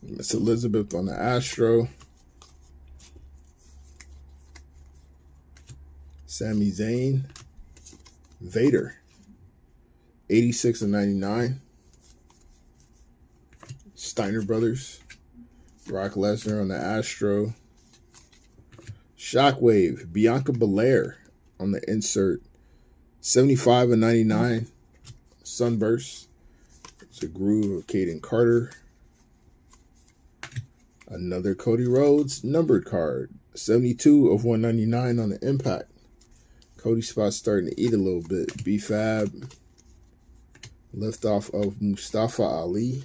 Miss Elizabeth on the Astro. Sami Zayn. Vader. 86 of 99. Steiner Brothers. Brock Lesnar on the Astro. Shockwave. Bianca Belair on the insert. 75 of 99. Sunburst. It's a groove of Caden Carter. Another Cody Rhodes numbered card. 72 of 199 on the Impact. Cody spot's starting to eat a little bit. B-Fab. Liftoff of Mustafa Ali.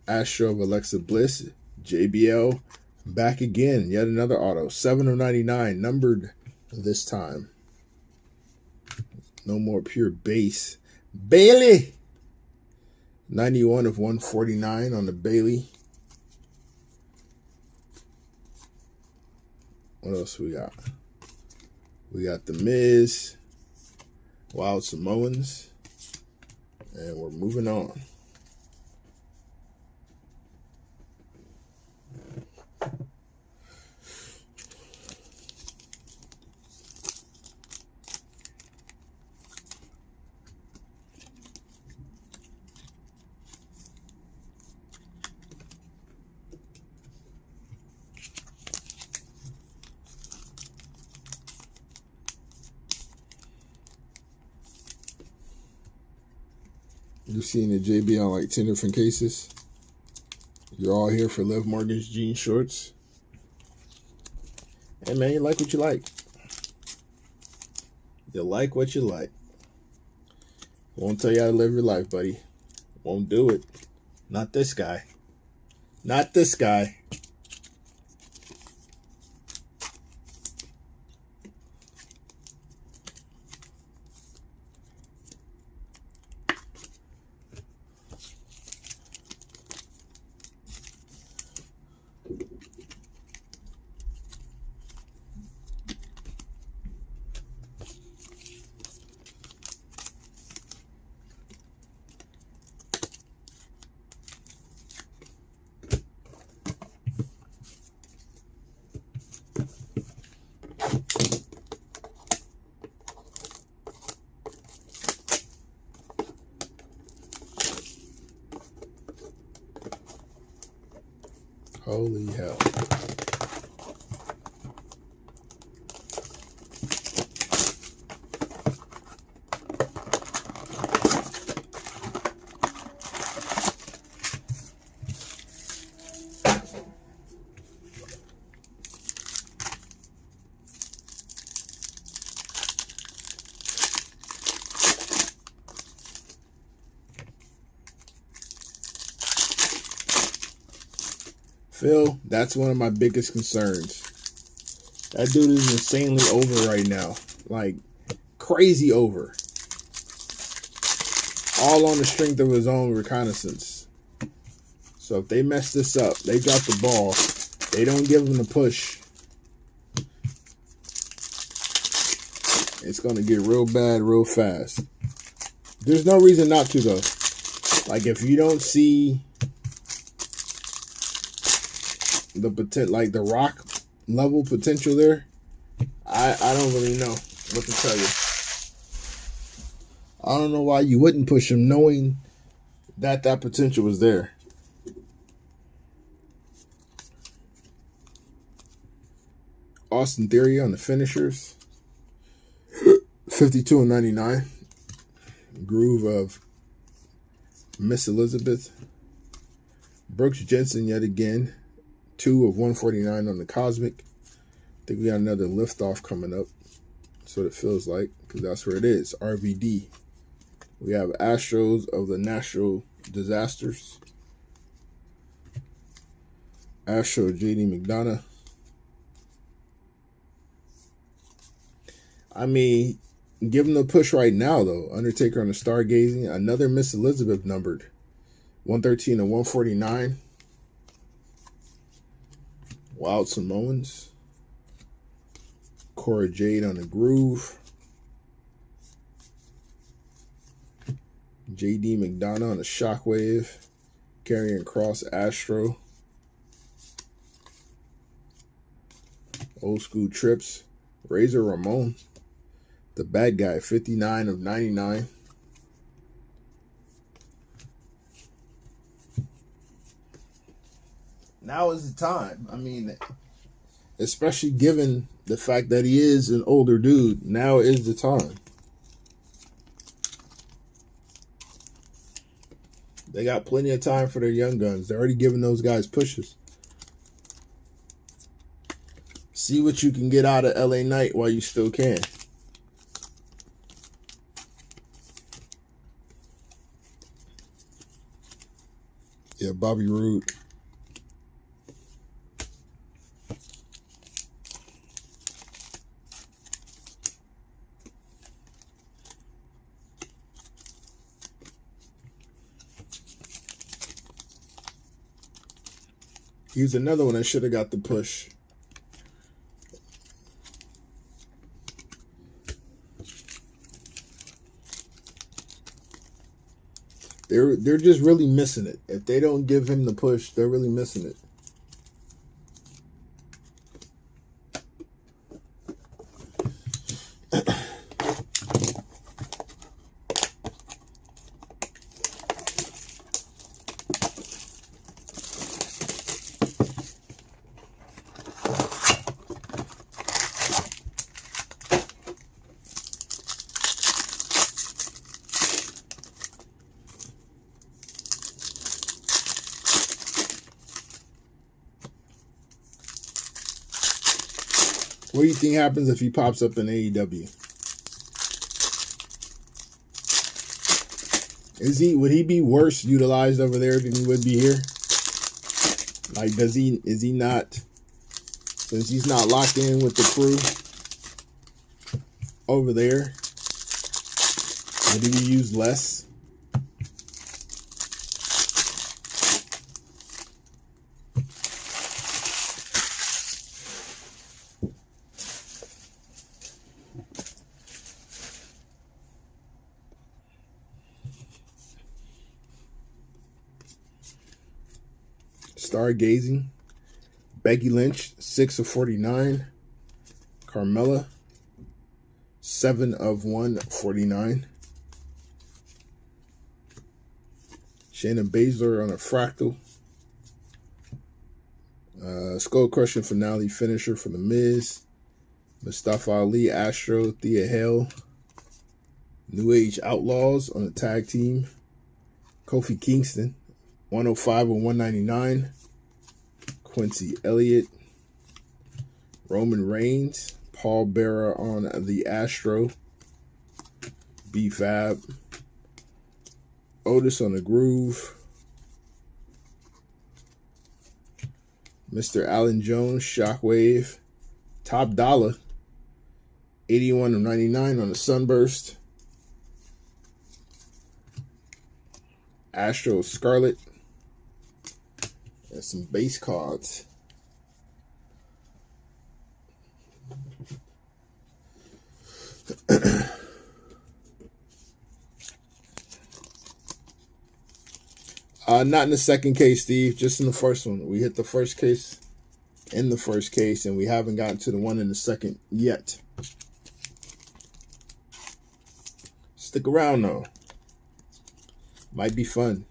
Astro of Alexa Bliss. JBL. Back again. Yet another auto. 7 of 99. Numbered this time. No more pure base. Bailey. 91 of 149 on the Bailey. What else we got? We got The Miz, Wild Samoans, and we're moving on. You're seeing the JB on like 10 different cases. You're all here for Liv Morgan's jean shorts. Hey man, you like what you like. You like what you like. Won't tell you how to live your life, buddy. Won't do it. Not this guy. Not this guy. Holy hell. Phil, that's one of my biggest concerns. That dude is insanely over right now. Like, crazy over. All on the strength of his own reconnaissance. So if they mess this up, they drop the ball, they don't give him the push, it's going to get real bad real fast. There's no reason not to, though. Like, if you don't see the potential, like the Rock level potential there, I don't really know what to tell you. I don't know why you wouldn't push him knowing that potential was there. Austin Theory on the finishers. 52 and 99. Groove of Miss Elizabeth. Brooks Jensen yet again. 2 of 149 on the Cosmic. I think we got another liftoff coming up. That's what it feels like, because that's where it is. RVD. We have Astros of the Natural Disasters. Astro JD McDonough. I mean, give him the push right now, though. Undertaker on the Stargazing. Another Miss Elizabeth numbered. 113 and 149. Wild Samoans. Cora Jade on the Groove. JD McDonough on the Shockwave. Karrion Kross Astro. Old School Trips. Razor Ramon. The Bad Guy, 59 of 99. Now is the time. I mean, especially given the fact that he is an older dude, now is the time. They got plenty of time for their young guns. They're already giving those guys pushes. See what you can get out of LA Knight while you still can. Yeah, Bobby Roode. He was another one that should have got the push. They're just really missing it. If they don't give him the push, they're really missing it. What do you think happens if he pops up in AEW? Would he be worse utilized over there than he would be here? Like, is he not, since he's not locked in with the crew over there, would he be used less? Stargazing. Becky Lynch, 6 of 49. Carmella, 7 of 149. Shayna Baszler on a fractal. Skull Crushing Finale finisher for The Miz. Mustafa Ali, Astro, Thea Hale. New Age Outlaws on the tag team. Kofi Kingston, 105 of 199. Quincy Elliott. Roman Reigns. Paul Bearer on the Astro. B-Fab. Otis on the Groove. Mr. Alan Jones, Shockwave. Top Dollar, 81 of 99 on the Sunburst. Astro Scarlet. And some base cards. Not in the second case, Steve. Just in the first one. We hit the first case in the first case, and we haven't gotten to the one in the second yet. Stick around, though. Might be fun.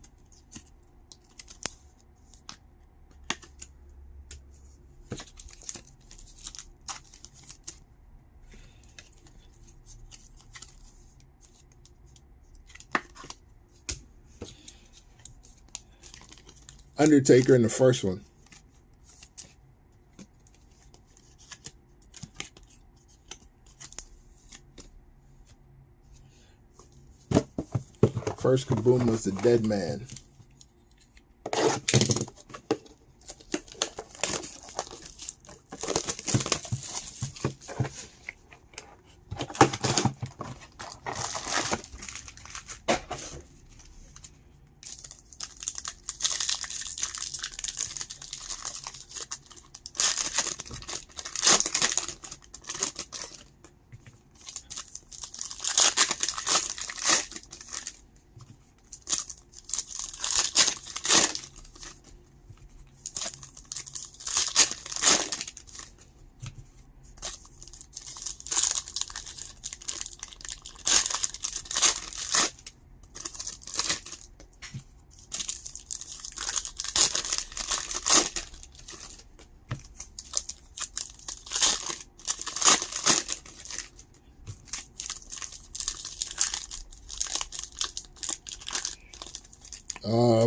Undertaker in the first one. First Kaboom was the Dead Man.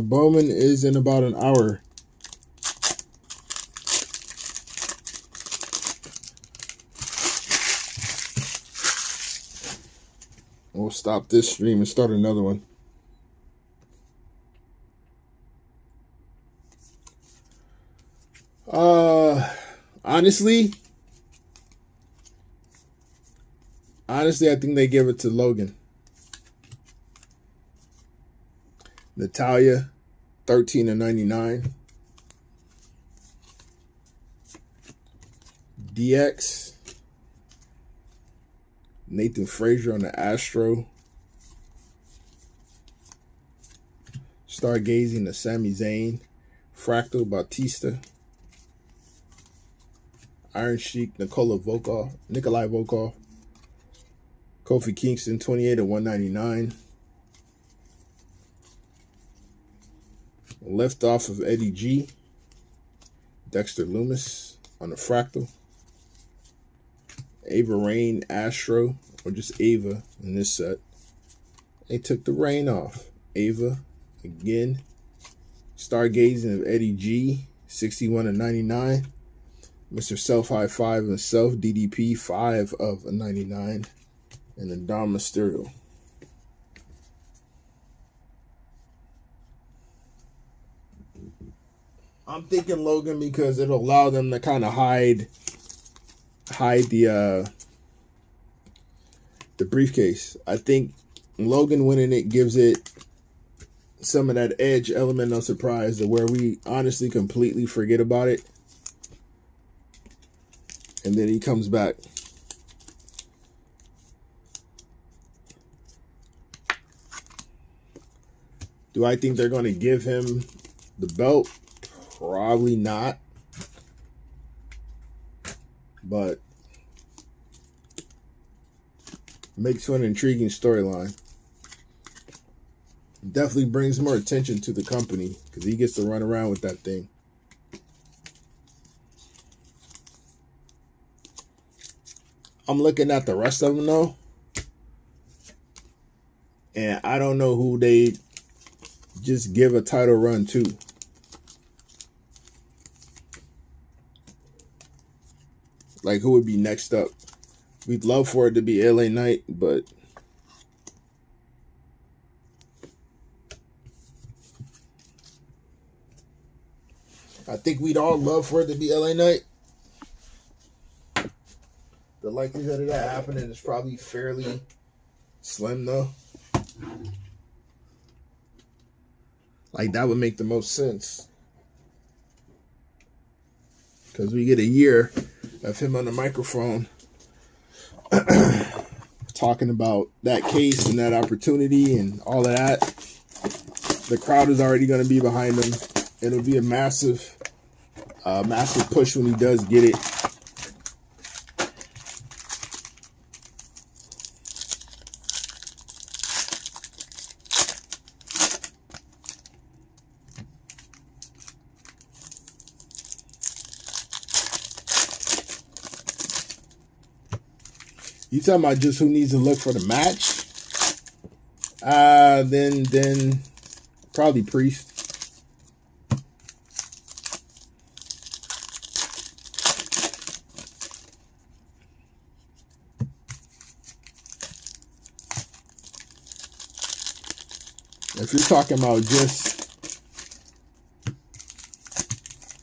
Bowman is in about an hour. We'll stop this stream and start another one. Honestly, I think they give it to Logan. Natalia, 13 of 99. DX. Nathan Frazier on the Astro. Stargazing to Sami Zayn. Fractal Bautista. Iron Sheik, Nikolai Volkov. Kofi Kingston, 28 of 199. Left off of Eddie G. Dexter Lumis on the Fractal. Ava Rain, Astro, or just Ava in this set. They took the rain off. Ava again. Stargazing of Eddie G. 61 of 99. Mr. Self High 5 and Self DDP 5 of 99. And then Dom Mysterio. I'm thinking Logan because it'll allow them to kind of hide the briefcase. I think Logan winning it gives it some of that edge element of surprise to where we honestly completely forget about it. And then he comes back. Do I think they're going to give him the belt? Probably not. But makes for an intriguing storyline. Definitely brings more attention to the company because he gets to run around with that thing. I'm looking at the rest of them though, and I don't know who they just give a title run to. Like, who would be next up? We'd love for it to be LA Knight, but I think we'd all love for it to be LA Knight. The likelihood of that happening is probably fairly slim, though. Like, that would make the most sense. Because we get a year of him on the microphone talking about that case and that opportunity and all of that. The crowd is already going to be behind him. It'll be a massive push when he does get it. You talking about just who needs to look for the match? Then probably Priest. If you're talking about just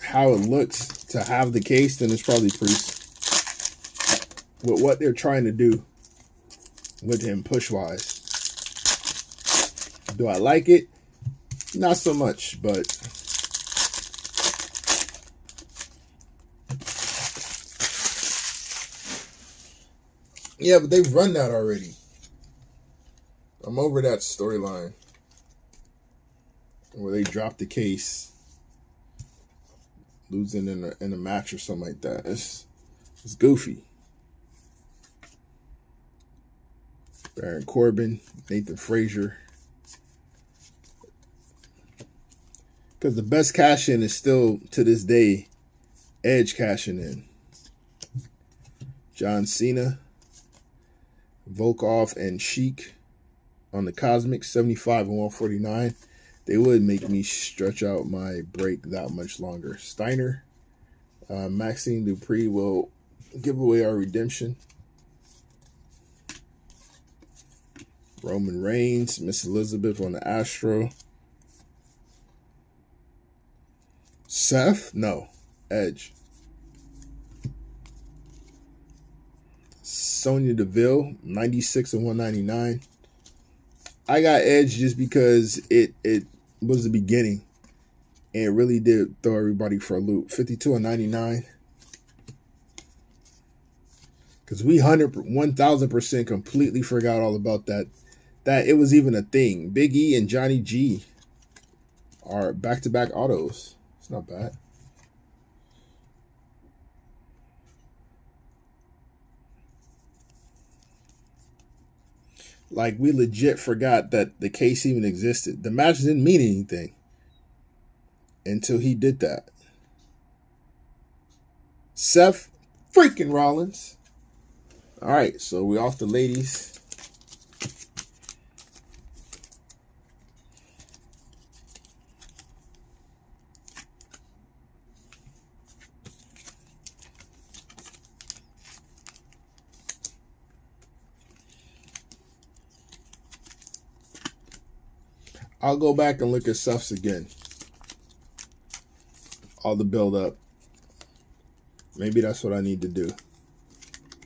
how it looks to have the case, then it's probably Priest. With what they're trying to do with him push-wise. Do I like it? Not so much, but yeah, but they've run that already. I'm over that storyline where they drop the case, losing in a match or something like that. It's goofy. Baron Corbin, Nathan Frazier. Because the best cash in is still, to this day, Edge cashing in. John Cena, Volkov, and Sheik on the Cosmic, 75 and 149. They would make me stretch out my break that much longer. Steiner, Maxine Dupree will give away our redemption. Roman Reigns, Miss Elizabeth on the Astro. Seth? No. Edge. Sonya Deville, 96 and 199. I got Edge just because it was the beginning. And it really did throw everybody for a loop. 52 and 99. Because we 1,000% completely forgot all about that. That it was even a thing. Big E and Johnny G are back-to-back autos. It's not bad. Like, we legit forgot that the case even existed. The match didn't mean anything until he did that. Seth freaking Rollins. All right, so we off the ladies. I'll go back and look at Seth's again. All the build up. Maybe that's what I need to do.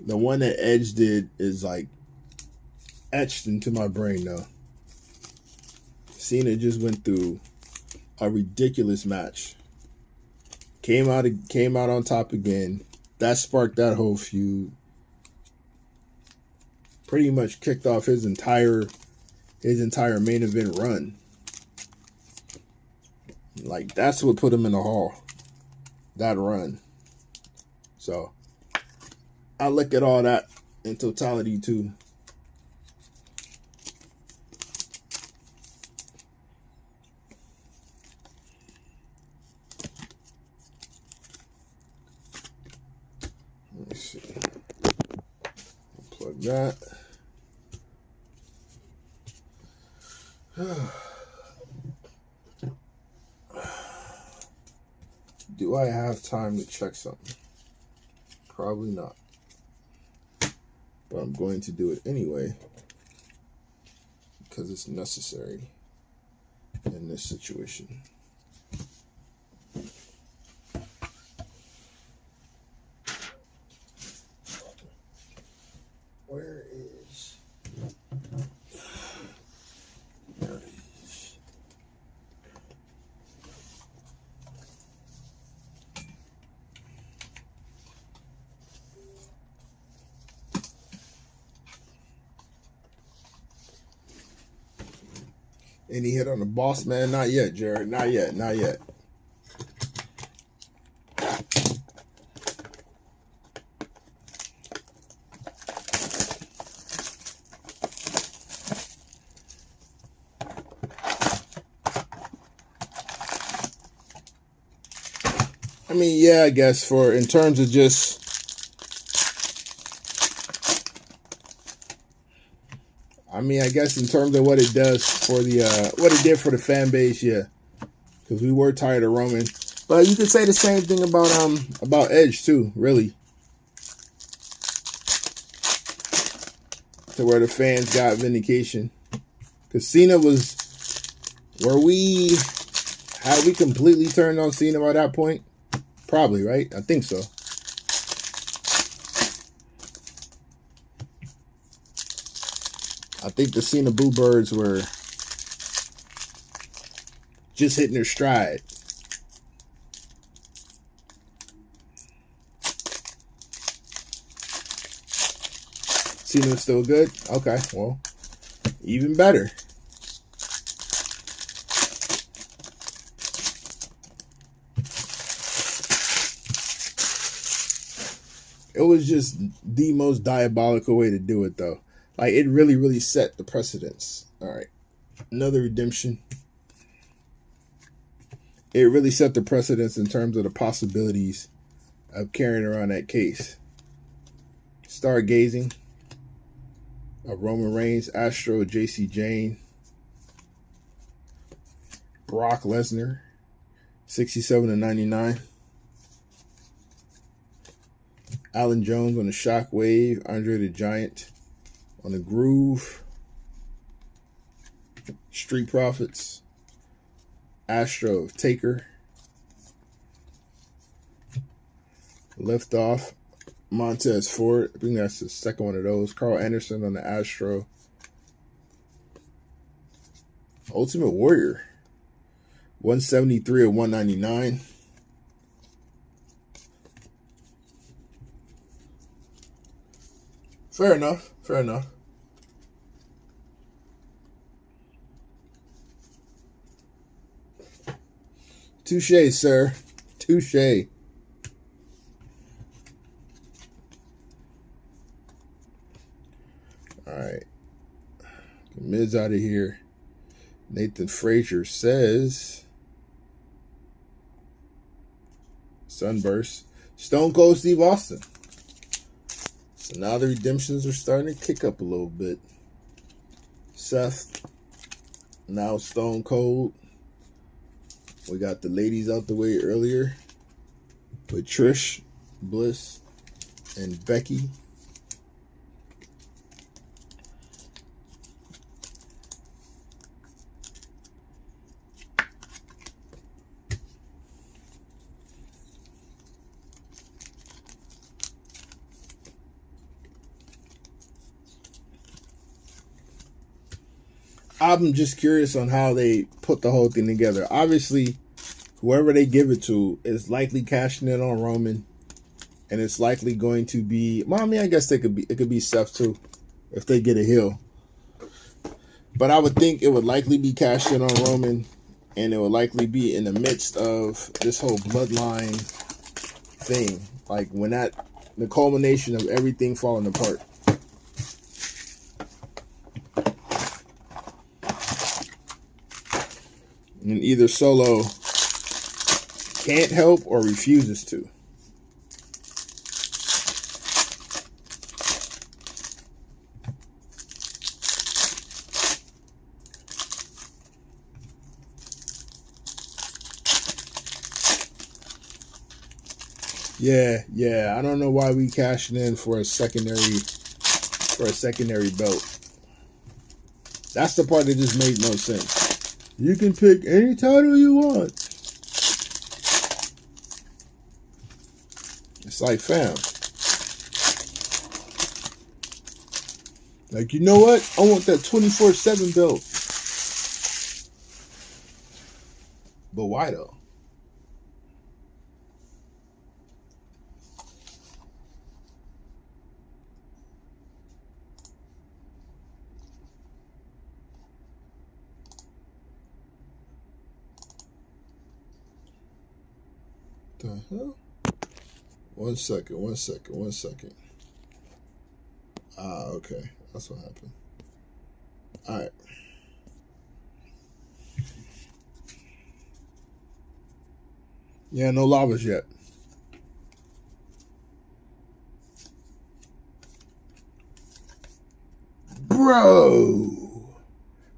The one that Edge did is like etched into my brain though. Cena just went through a ridiculous match. Came out on top again. That sparked that whole feud. Pretty much kicked off his entire main event run. Like, that's what put him in the hall. That run. So I look at all that in totality too. Let's see. Plug that. Do I have time to check something? Probably not. But I'm going to do it anyway because it's necessary in this situation. Where is... There it is. Any hit on the boss man? Not yet, Jared. Not yet. Not yet. I mean, yeah, I guess in terms of just I guess in terms of what it does for what it did for the fan base, yeah. Because we were tired of Roman. But you could say the same thing about Edge too, really. To where the fans got vindication. Because Cena was had we completely turned on Cena by that point? Probably, right? I think so. I think the Cena Boo Birds were just hitting their stride. Cena was still good? Okay, well, even better. It was just the most diabolical way to do it, though. Like, it really, really set the precedence. All right. Another redemption. It really set the precedence in terms of the possibilities of carrying around that case. Stargazing of Roman Reigns, Astro, JC Jane, Brock Lesnar, 67/99. Alan Jones on the Shockwave, Andre the Giant on the Groove, Street Profits, Astro of Taker, Liftoff, Montez Ford, I think that's the second one of those, Carl Anderson on the Astro, Ultimate Warrior, 173/199. Fair enough. Fair enough. Touche, sir. Touche. All right. Miz out of here. Nathan Frazier says Sunburst. Stone Cold Steve Austin. So now the redemptions are starting to kick up a little bit. Seth. Now Stone Cold. We got the ladies out the way earlier with Trish, Bliss, and Becky. I'm just curious on how they put the whole thing together. Obviously, whoever they give it to is likely cashing in on Roman, and it's likely going to be. Well, I mean, I guess it could be Seth too, if they get a heel. But I would think it would likely be cashed in on Roman, and it would likely be in the midst of this whole bloodline thing, like when the culmination of everything falling apart. And either Solo can't help or refuses to. Yeah. I don't know why we cashing in for a secondary belt. That's the part that just made no sense. You can pick any title you want. It's like, fam. Like, you know what? I want that 24/7 belt. But why though? The hell? One second. Ah, okay. That's what happened. Alright. Yeah, no lavas yet. Bro!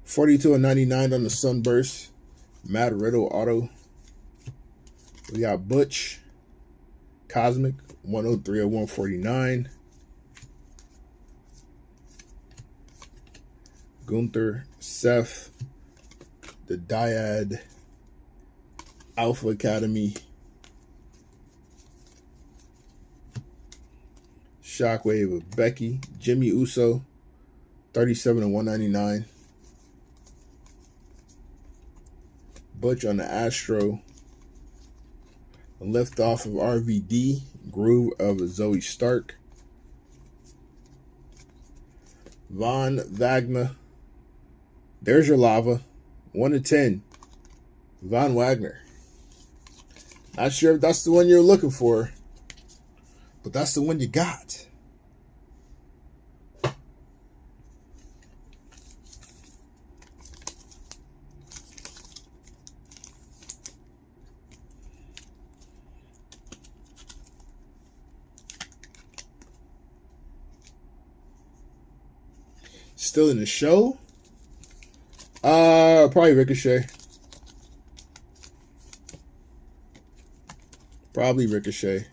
42/99 on the Sunburst. Matt Riddle auto. We got Butch, Cosmic, 103/149. Gunther, Seth, the Dyad, Alpha Academy, Shockwave of Becky, Jimmy Uso, 37/199. Butch on the Astro. Lift off of RVD, Groove of Zoe Stark, Von Wagner. There's your lava. 1/10. Von Wagner. Not sure if that's the one you're looking for, but that's the one you got. Still in the show? Probably Ricochet.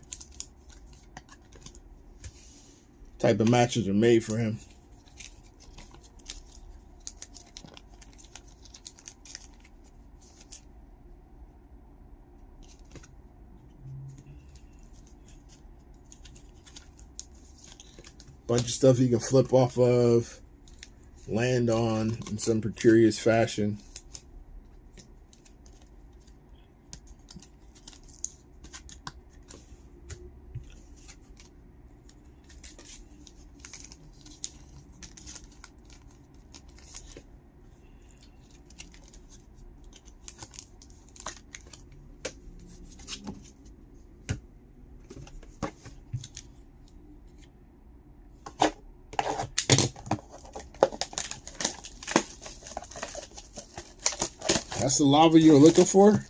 Type of matches are made for him. Bunch of stuff you can flip off of, land on in some precarious fashion. That's the lava you were looking for?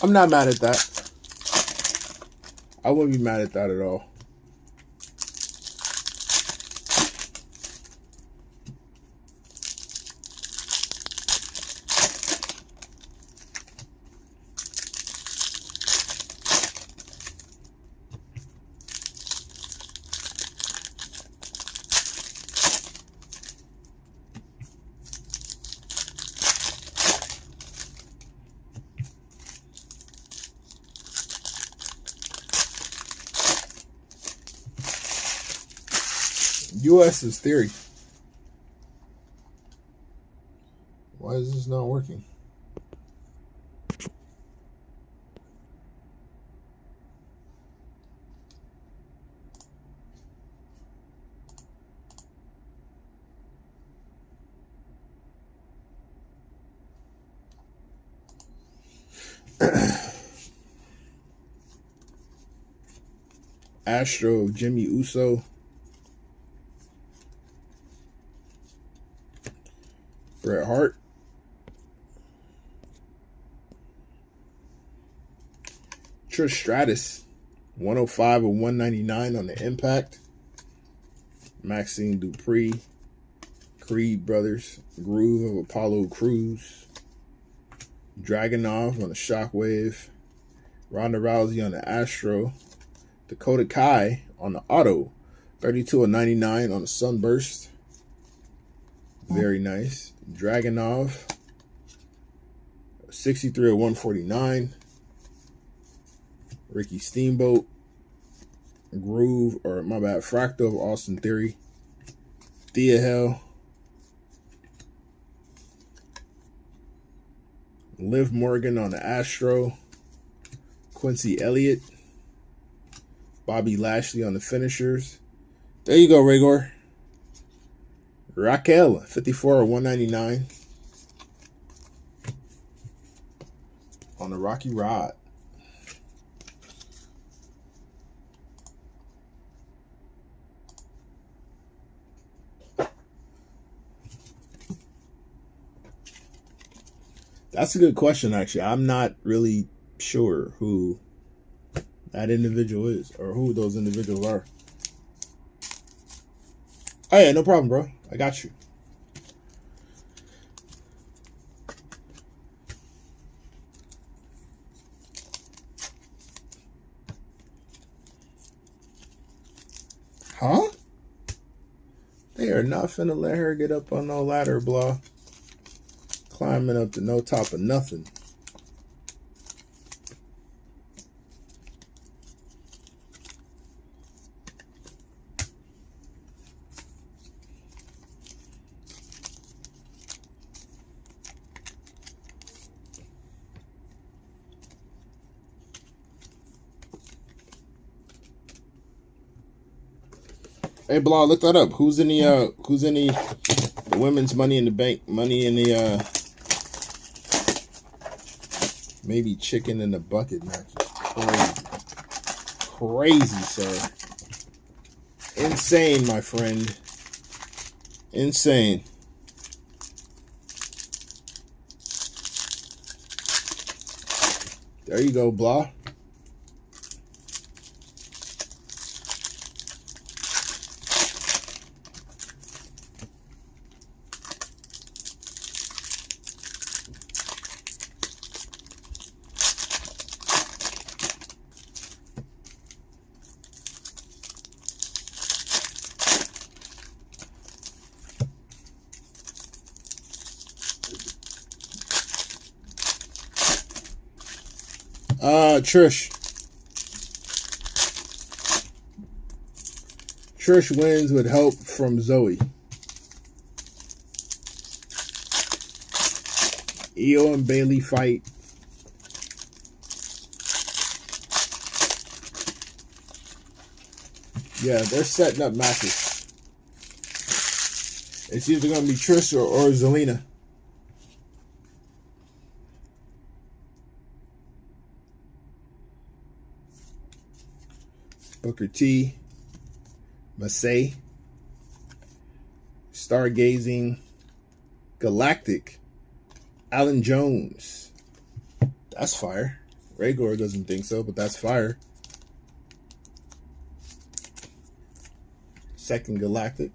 I'm not mad at that. I wouldn't be mad at that at all. US is Theory. Why is this not working? Astro, Jimmy Uso. Bret Hart. Trish Stratus. 105 of 199 on the Impact. Maxine Dupree. Creed Brothers. Groove of Apollo Crews. Dragunov on the Shockwave. Ronda Rousey on the Astro. Dakota Kai on the Auto. 32 of 99 on the Sunburst. Very nice. Dragunov. 63 of 149. Ricky Steamboat. Groove, or my bad, Fractal of Austin Theory. Thea Hell. Liv Morgan on the Astro. Quincy Elliott. Bobby Lashley on the Finishers. There you go, Rhaegar. Raquel, 54 of 199. On the Rocky Rod. That's a good question, actually. I'm not really sure who that individual is or who those individuals are. Oh, yeah, no problem, bro. I got you. Huh? They are not finna let her get up on no ladder, blah. Climbing up to no top of nothing. Hey, blah, look that up. Who's in the women's Money in the Bank, Money in the maybe chicken in the bucket match? Crazy, sir. Insane, my friend. Insane. There you go, blah. Trish wins with help from Zoe. Io and Bailey fight. Yeah, they're setting up matches. It's either going to be Trish or Zelina. Booker T, Massey, Stargazing, Galactic, Alan Jones. That's fire. Rhaegar doesn't think so, but that's fire. Second Galactic,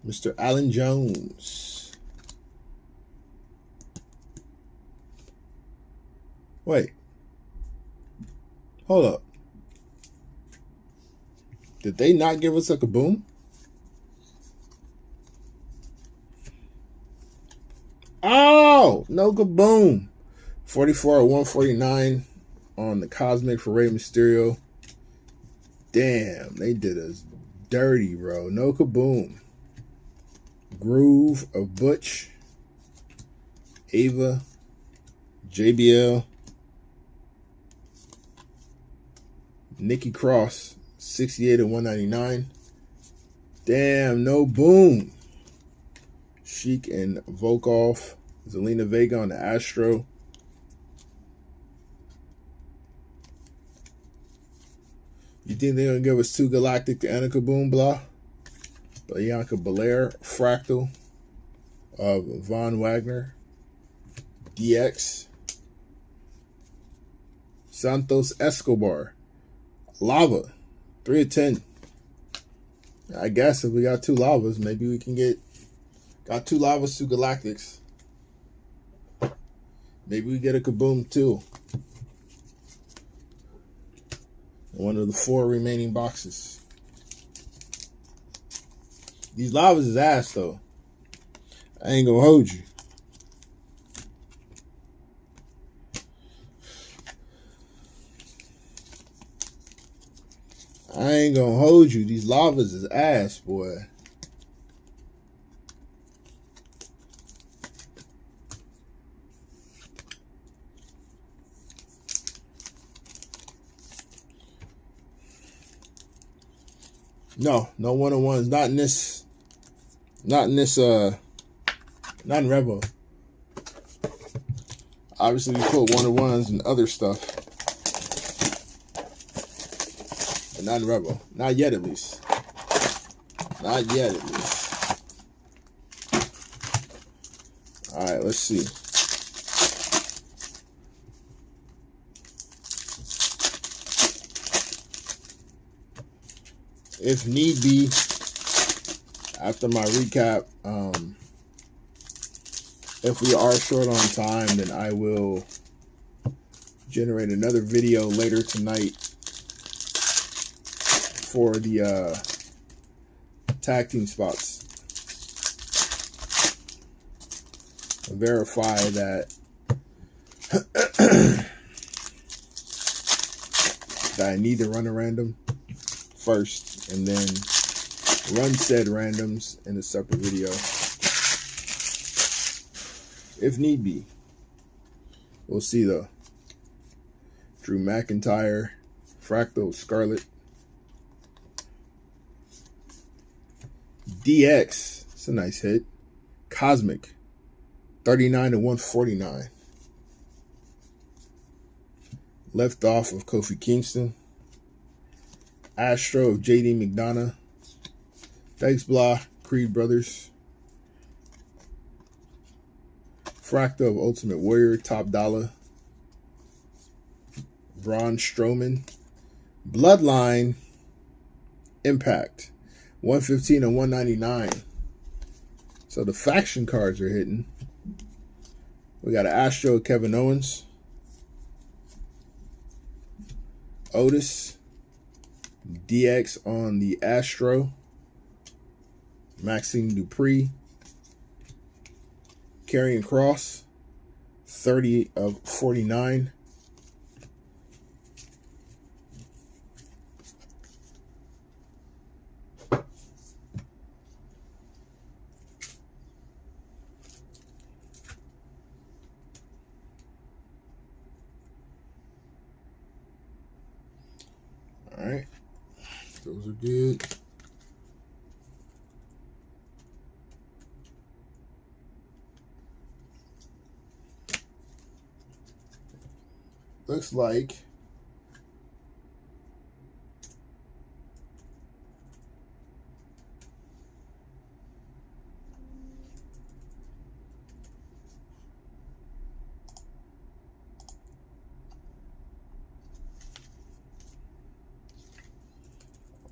Mr. Alan Jones. Wait. Hold up. Did they not give us a kaboom? Oh, no kaboom. 44 or 149 on the Cosmic for Rey Mysterio. Damn, they did us dirty, bro. No kaboom. Groove of Butch, Ava, JBL, Nikki Cross, 68 and 199. Damn, no boom. Sheik and Volkov, Zelina Vega on the Astro. You think they're going to give us 2 Galactic and a kaboom, blah? Bianca Belair, Fractal of Von Wagner, DX, Santos Escobar, Lava, 3 of 10. I guess if we got 2 Lavas, maybe we can got 2 Lavas, 2 Galactics. Maybe we get a kaboom too. One of the 4 remaining boxes. These Lavas is ass though. I ain't gonna hold you. I ain't gonna hold you. These Lavas is ass, boy. No one-on-ones. Not in Revo. Obviously, we put one-on-ones and other stuff. But not in Revo. Not yet, at least. Not yet, at least. All right, let's see. If need be, after my recap, if we are short on time, then I will generate another video later tonight for the tag team spots. Verify that that I need to run a random first, and then run said randoms in a separate video if need be. We'll see though. Drew McIntyre, Fractal Scarlet, DX, it's a nice hit. Cosmic, 39 to 149. Left off of Kofi Kingston. Astro of JD McDonough. Thanks, blah. Creed Brothers. Fractal of Ultimate Warrior. Top Dollar. Braun Strowman. Bloodline. Impact. 115 and 199. So the faction cards are hitting. We got an Astro of Kevin Owens. Otis. DX on the Astro. Maxine Dupree. Karrion Kross. 30 of 49. All right. Those are good. Looks like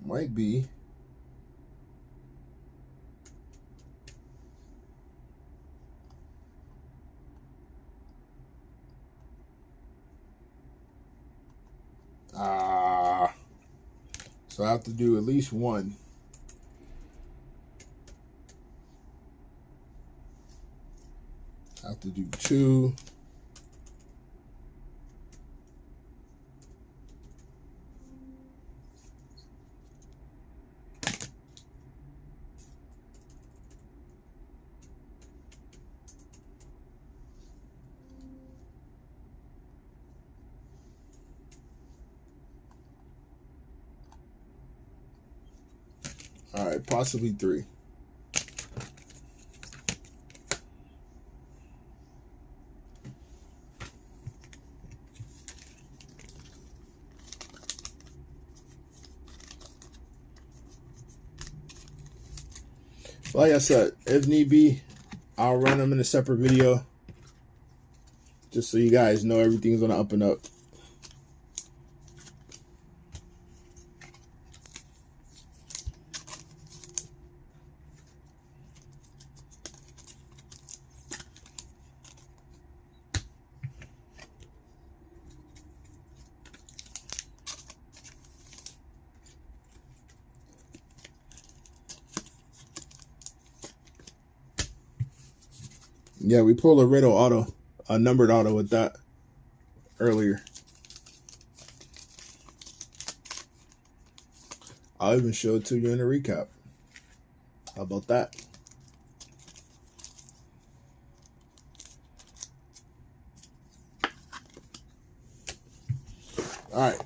might be so I have to do at least one. I have to do two. possibly 3. Like I said, if need be, I'll run them in a separate video, just so you guys know everything's on the up and up. Yeah, we pulled a Riddle auto, a numbered auto with that earlier. I'll even show it to you in a recap. How about that? All right.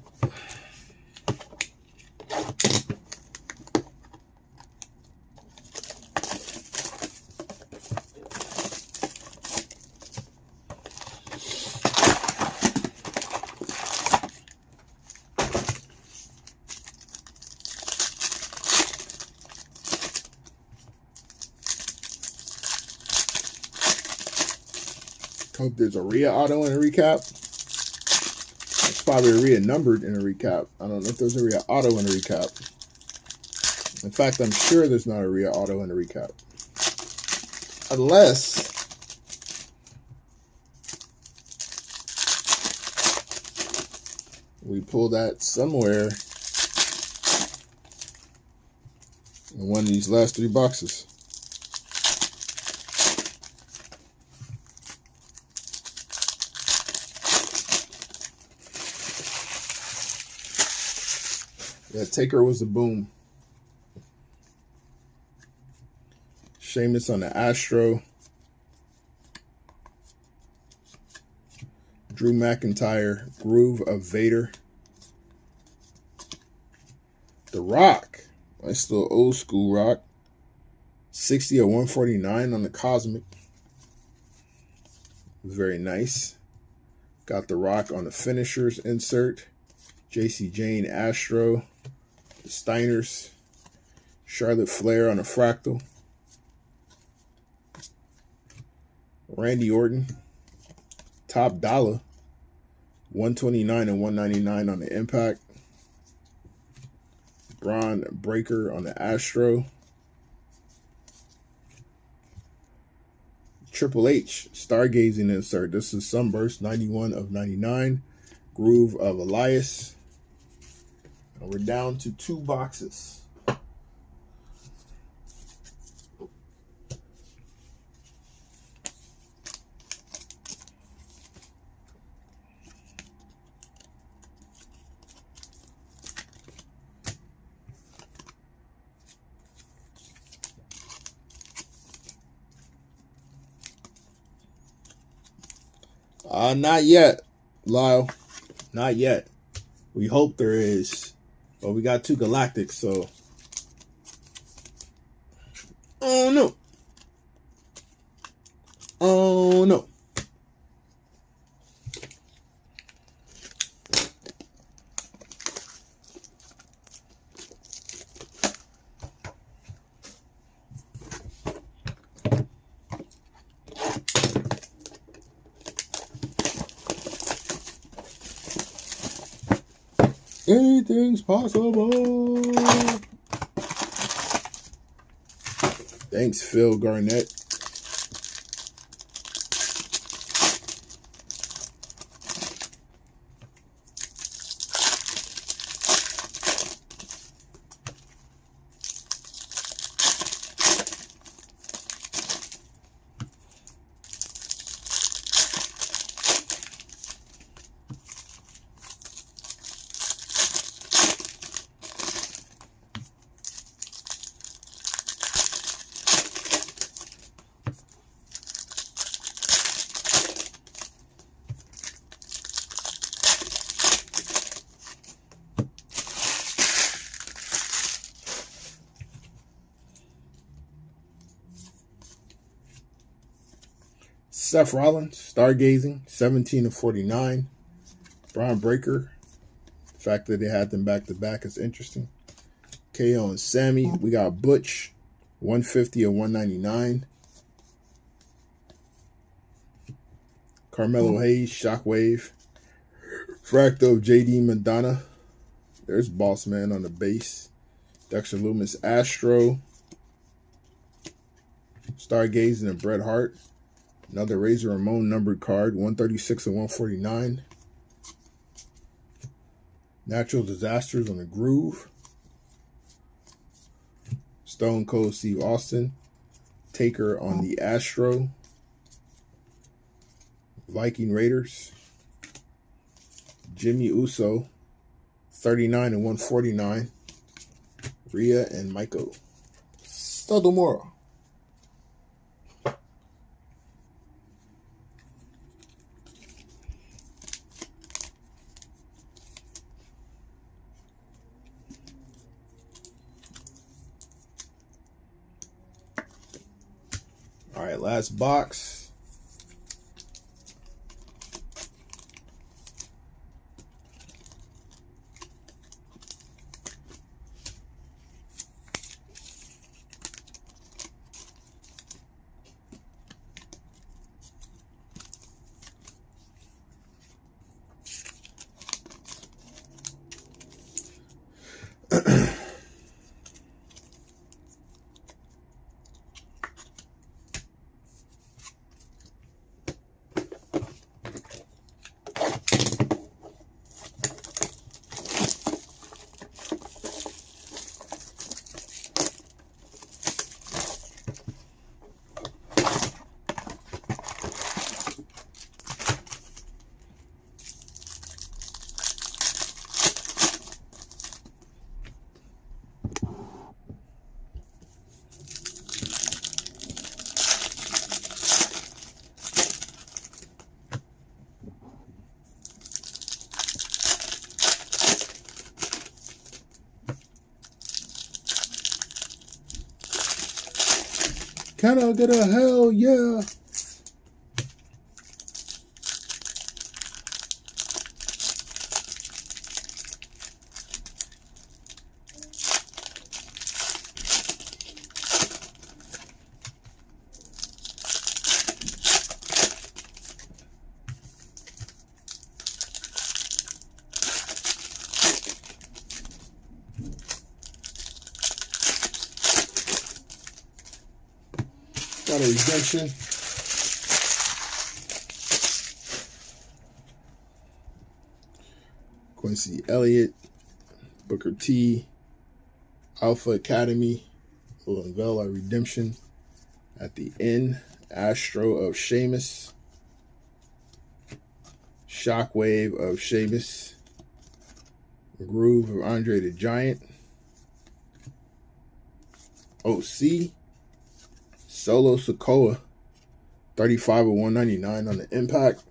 Hope there's a Rhea auto in a recap. It's probably a Rhea numbered in a recap. I don't know if there's a Rhea auto in a recap. In fact, I'm sure there's not a Rhea auto in a recap. Unless we pull that somewhere in one of these last 3 boxes. Yeah, Taker was a boom. Sheamus on the Astro. Drew McIntyre, Groove of Vader. The Rock. Nice little old school Rock. 60 of 149 on the Cosmic. Very nice. Got the Rock on the finishers insert. JC Jane Astro. The Steiners. Charlotte Flair on a fractal. Randy Orton. Top Dollar. 129 and 199 on the Impact. Braun Breaker on the Astro. Triple H Stargazing insert. This is Sunburst 91 of 99. Groove of Elias. And we're down to 2 boxes. Not yet, Lyle. Not yet. We hope there is. But we got 2 Galactics, so. Oh, no. Oh, no. Anything's possible. Thanks, Phil Garnett. Seth Rollins, Stargazing, 17/49. Braun Breaker. The fact that they had them back to back is interesting. KO and Sammy. We got Butch, 150/199. Carmelo Hayes, Shockwave. Fractal of JD Madonna. There's Boss Man on the base. Dexter Loomis, Astro. Stargazing and Bret Hart. Another Razor Ramon numbered card, 136/149. Natural Disasters on the Groove. Stone Cold Steve Austin. Taker on the Astro. Viking Raiders. Jimmy Uso. 39/149. Rhea and Michael Stodomura. All right, last box. Can I get a hell yeah? Got a redemption. Quincy Elliott, Booker T, Alpha Academy will unveil our redemption at the end. Astro of Sheamus, Shockwave of Sheamus, Groove of Andre the Giant, OC, Solo Sikoa, 35/199 on the Impact.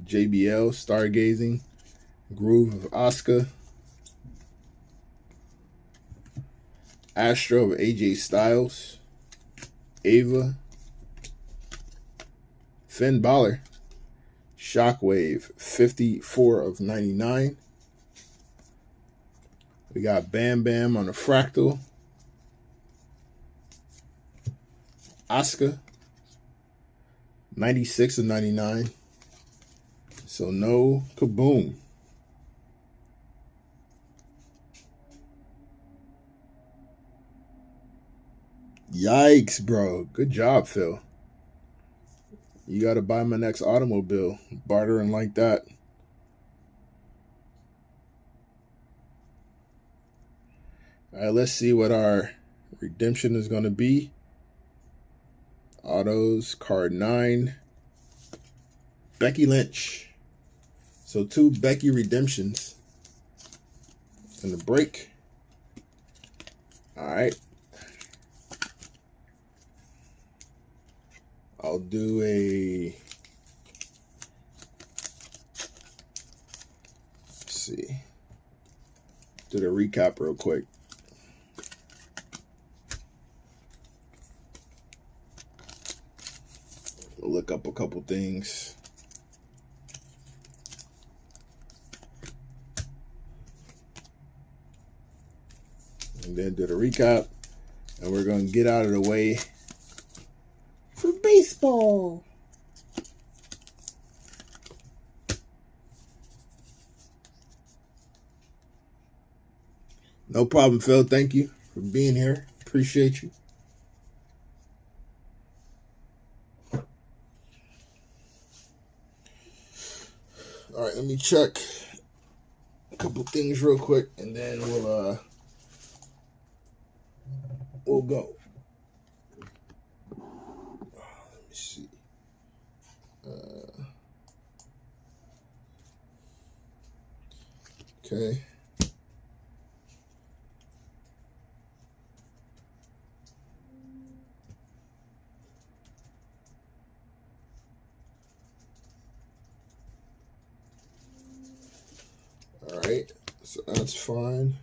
JBL, Stargazing, Groove of Asuka, Astro of AJ Styles, Ava, Finn Balor, Shockwave, 54/99. We got Bam Bam on the Fractal, Asuka, 96/99. So no Kaboom. Yikes, bro. Good job, Phil. You got to buy my next automobile. Bartering like that. All right, let's see what our redemption is going to be. Autos, card 9. Becky Lynch. So 2 Becky redemptions in the break. All right. I'll do a, let's see, do the recap real quick. look up a couple things. And then do the recap. And we're going to get out of the way for baseball. No problem, Phil. Thank you for being here. Appreciate you. All right, let me check a couple things real quick, and then we'll go. Let me see. Okay. All right, so that's fine.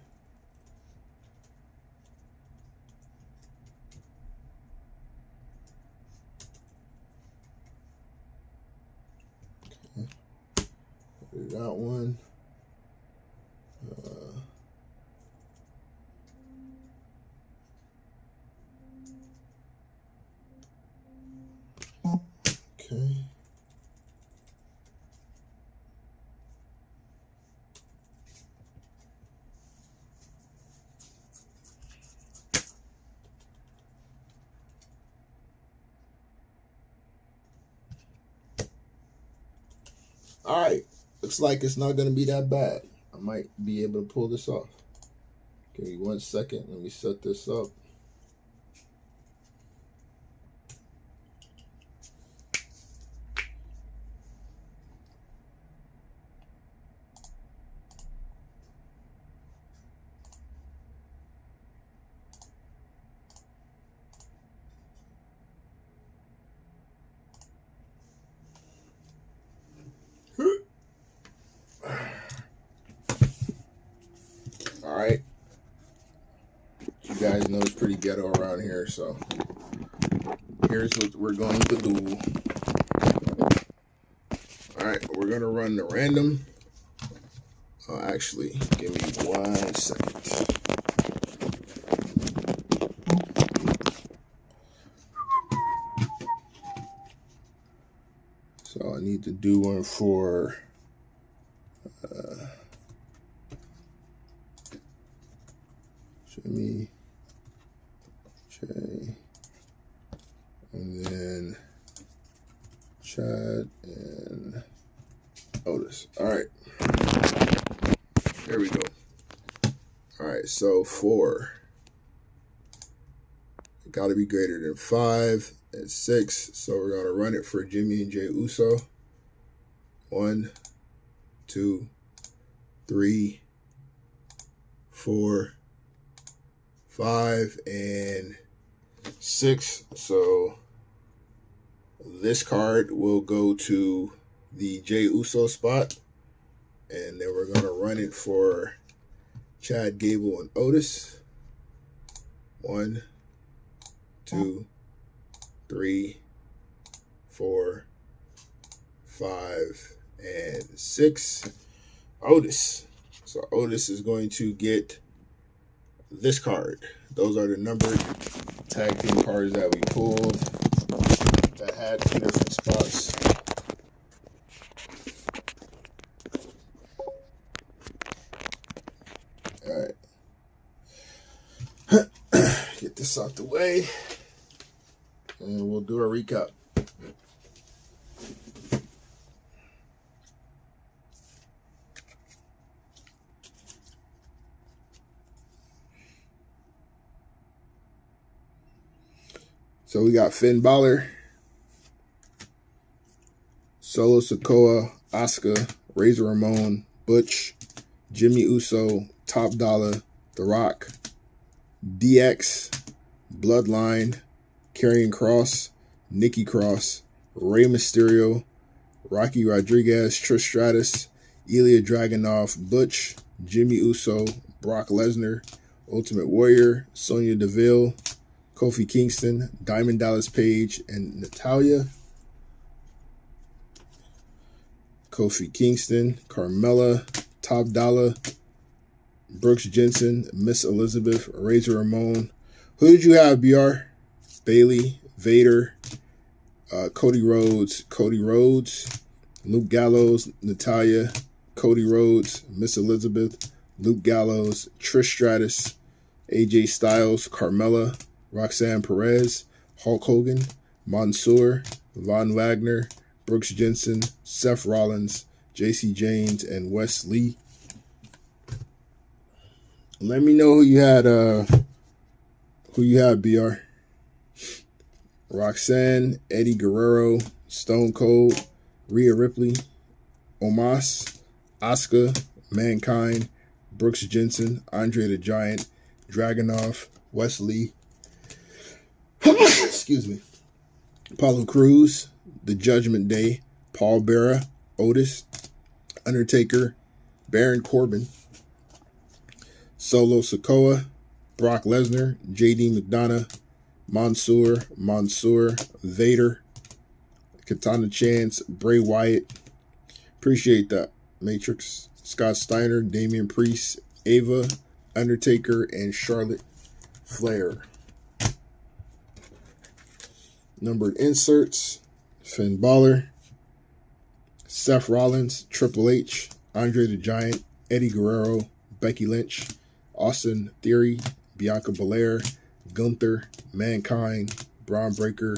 Okay. That one. Okay. All right. Looks like it's not going to be that bad. I might be able to pull this off. Give me 1 second. Let me set this up. All right. You guys know it's pretty ghetto around here, so here's what we're going to do. All right, we're going to run the random. Actually, give me 1 second. So I need to do one for Jimmy, Jay, and then Chad and Otis. All right. There we go. All right, so 4. Got to be greater than 5 and 6. So we're going to run it for Jimmy and Jay Uso. 1, 2, 3, 4, 5, and 6. So this card will go to the Jay Uso spot. And then we're going to run it for Chad Gable and Otis. 1, 2, 3, 4, 5, and 6. Otis. So Otis is going to get this card. Those are the numbered tag team cards that we pulled that had 2 different spots. All right. Get this out the way, and we'll do a recap. So we got Finn Balor, Solo Sikoa, Asuka, Razor Ramon, Butch, Jimmy Uso, Top Dollar, The Rock, DX, Bloodline, Karrion Kross, Nikki Cross, Rey Mysterio, Rocky Rodriguez, Trish Stratus, Ilya Dragunov, Butch, Jimmy Uso, Brock Lesnar, Ultimate Warrior, Sonya Deville, Kofi Kingston, Diamond Dallas Page, and Natalya. Kofi Kingston, Carmella, Top Dollar, Brooks Jensen, Miss Elizabeth, Razor Ramon. Who did you have, BR? Bailey, Vader, Cody Rhodes, Luke Gallows, Natalya, Cody Rhodes, Miss Elizabeth, Luke Gallows, Trish Stratus, AJ Styles, Carmella, Roxanne Perez, Hulk Hogan, Mansoor, Von Wagner, Brooks Jensen, Seth Rollins, JC James, and Wes Lee. Let me know who you had, BR. Roxanne, Eddie Guerrero, Stone Cold, Rhea Ripley, Omos, Asuka, Mankind, Brooks Jensen, Andre the Giant, Dragunov, Wes Lee, excuse me, Apollo Crews, The Judgment Day, Paul Bearer, Otis, Undertaker, Baron Corbin, Solo Sikoa, Brock Lesnar, JD McDonough, Mansoor, Vader, Katana Chance, Bray Wyatt. Appreciate that. Matrix, Scott Steiner, Damian Priest, Ava, Undertaker, and Charlotte Flair. Numbered inserts: Finn Balor, Seth Rollins, Triple H, Andre the Giant, Eddie Guerrero, Becky Lynch, Austin Theory, Bianca Belair, Gunther, Mankind, Braun Breaker,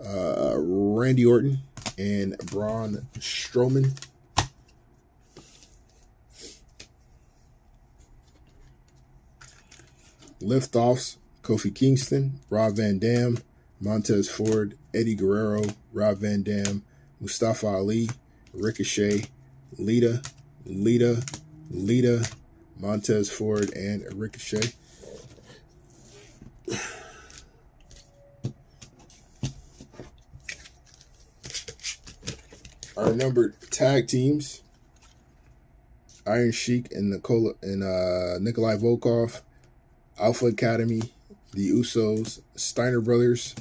Randy Orton, and Braun Strowman. Liftoffs: Kofi Kingston, Rob Van Dam, Montez Ford, Eddie Guerrero, Rob Van Dam, Mustafa Ali, Ricochet, Lita, Montez Ford, and Ricochet. Our numbered tag teams: Iron Sheik and Nikolai Volkov, Alpha Academy, the Usos, Steiner Brothers,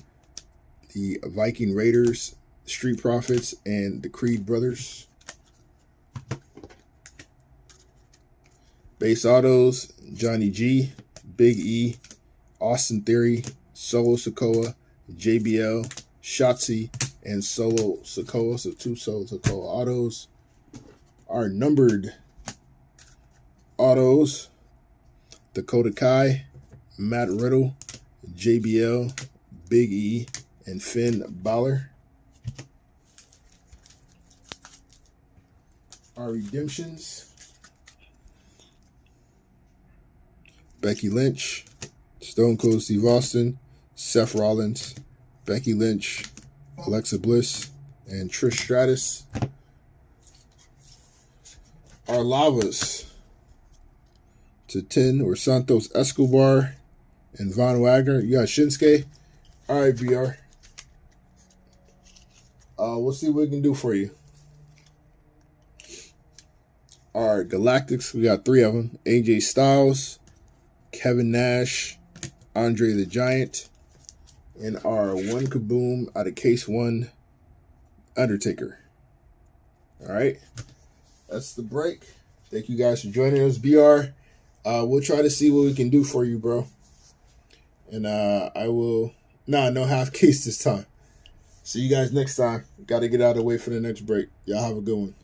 the Viking Raiders, Street Profits, and the Creed Brothers. Base autos: Johnny G, Big E, Austin Theory, Solo Sikoa, JBL, Shotzi, and Solo Sikoa. So 2 Solo Sikoa autos. Our numbered autos: Dakota Kai, Matt Riddle, JBL, Big E, and Finn Balor. Our redemptions: Becky Lynch, Stone Cold Steve Austin, Seth Rollins, Becky Lynch, Alexa Bliss, and Trish Stratus. Our lavas: to 10 were Santos Escobar and Von Wagner. You got Shinsuke. All right, BR. We'll see what we can do for you. Our Galactics, we got 3 of them: AJ Styles, Kevin Nash, Andre the Giant, and our one Kaboom out of Case 1, Undertaker. All right, that's the break. Thank you guys for joining us, BR. We'll try to see what we can do for you, bro. And I will... no half case this time. See you guys next time. Got to get out of the way for the next break. Y'all have a good one.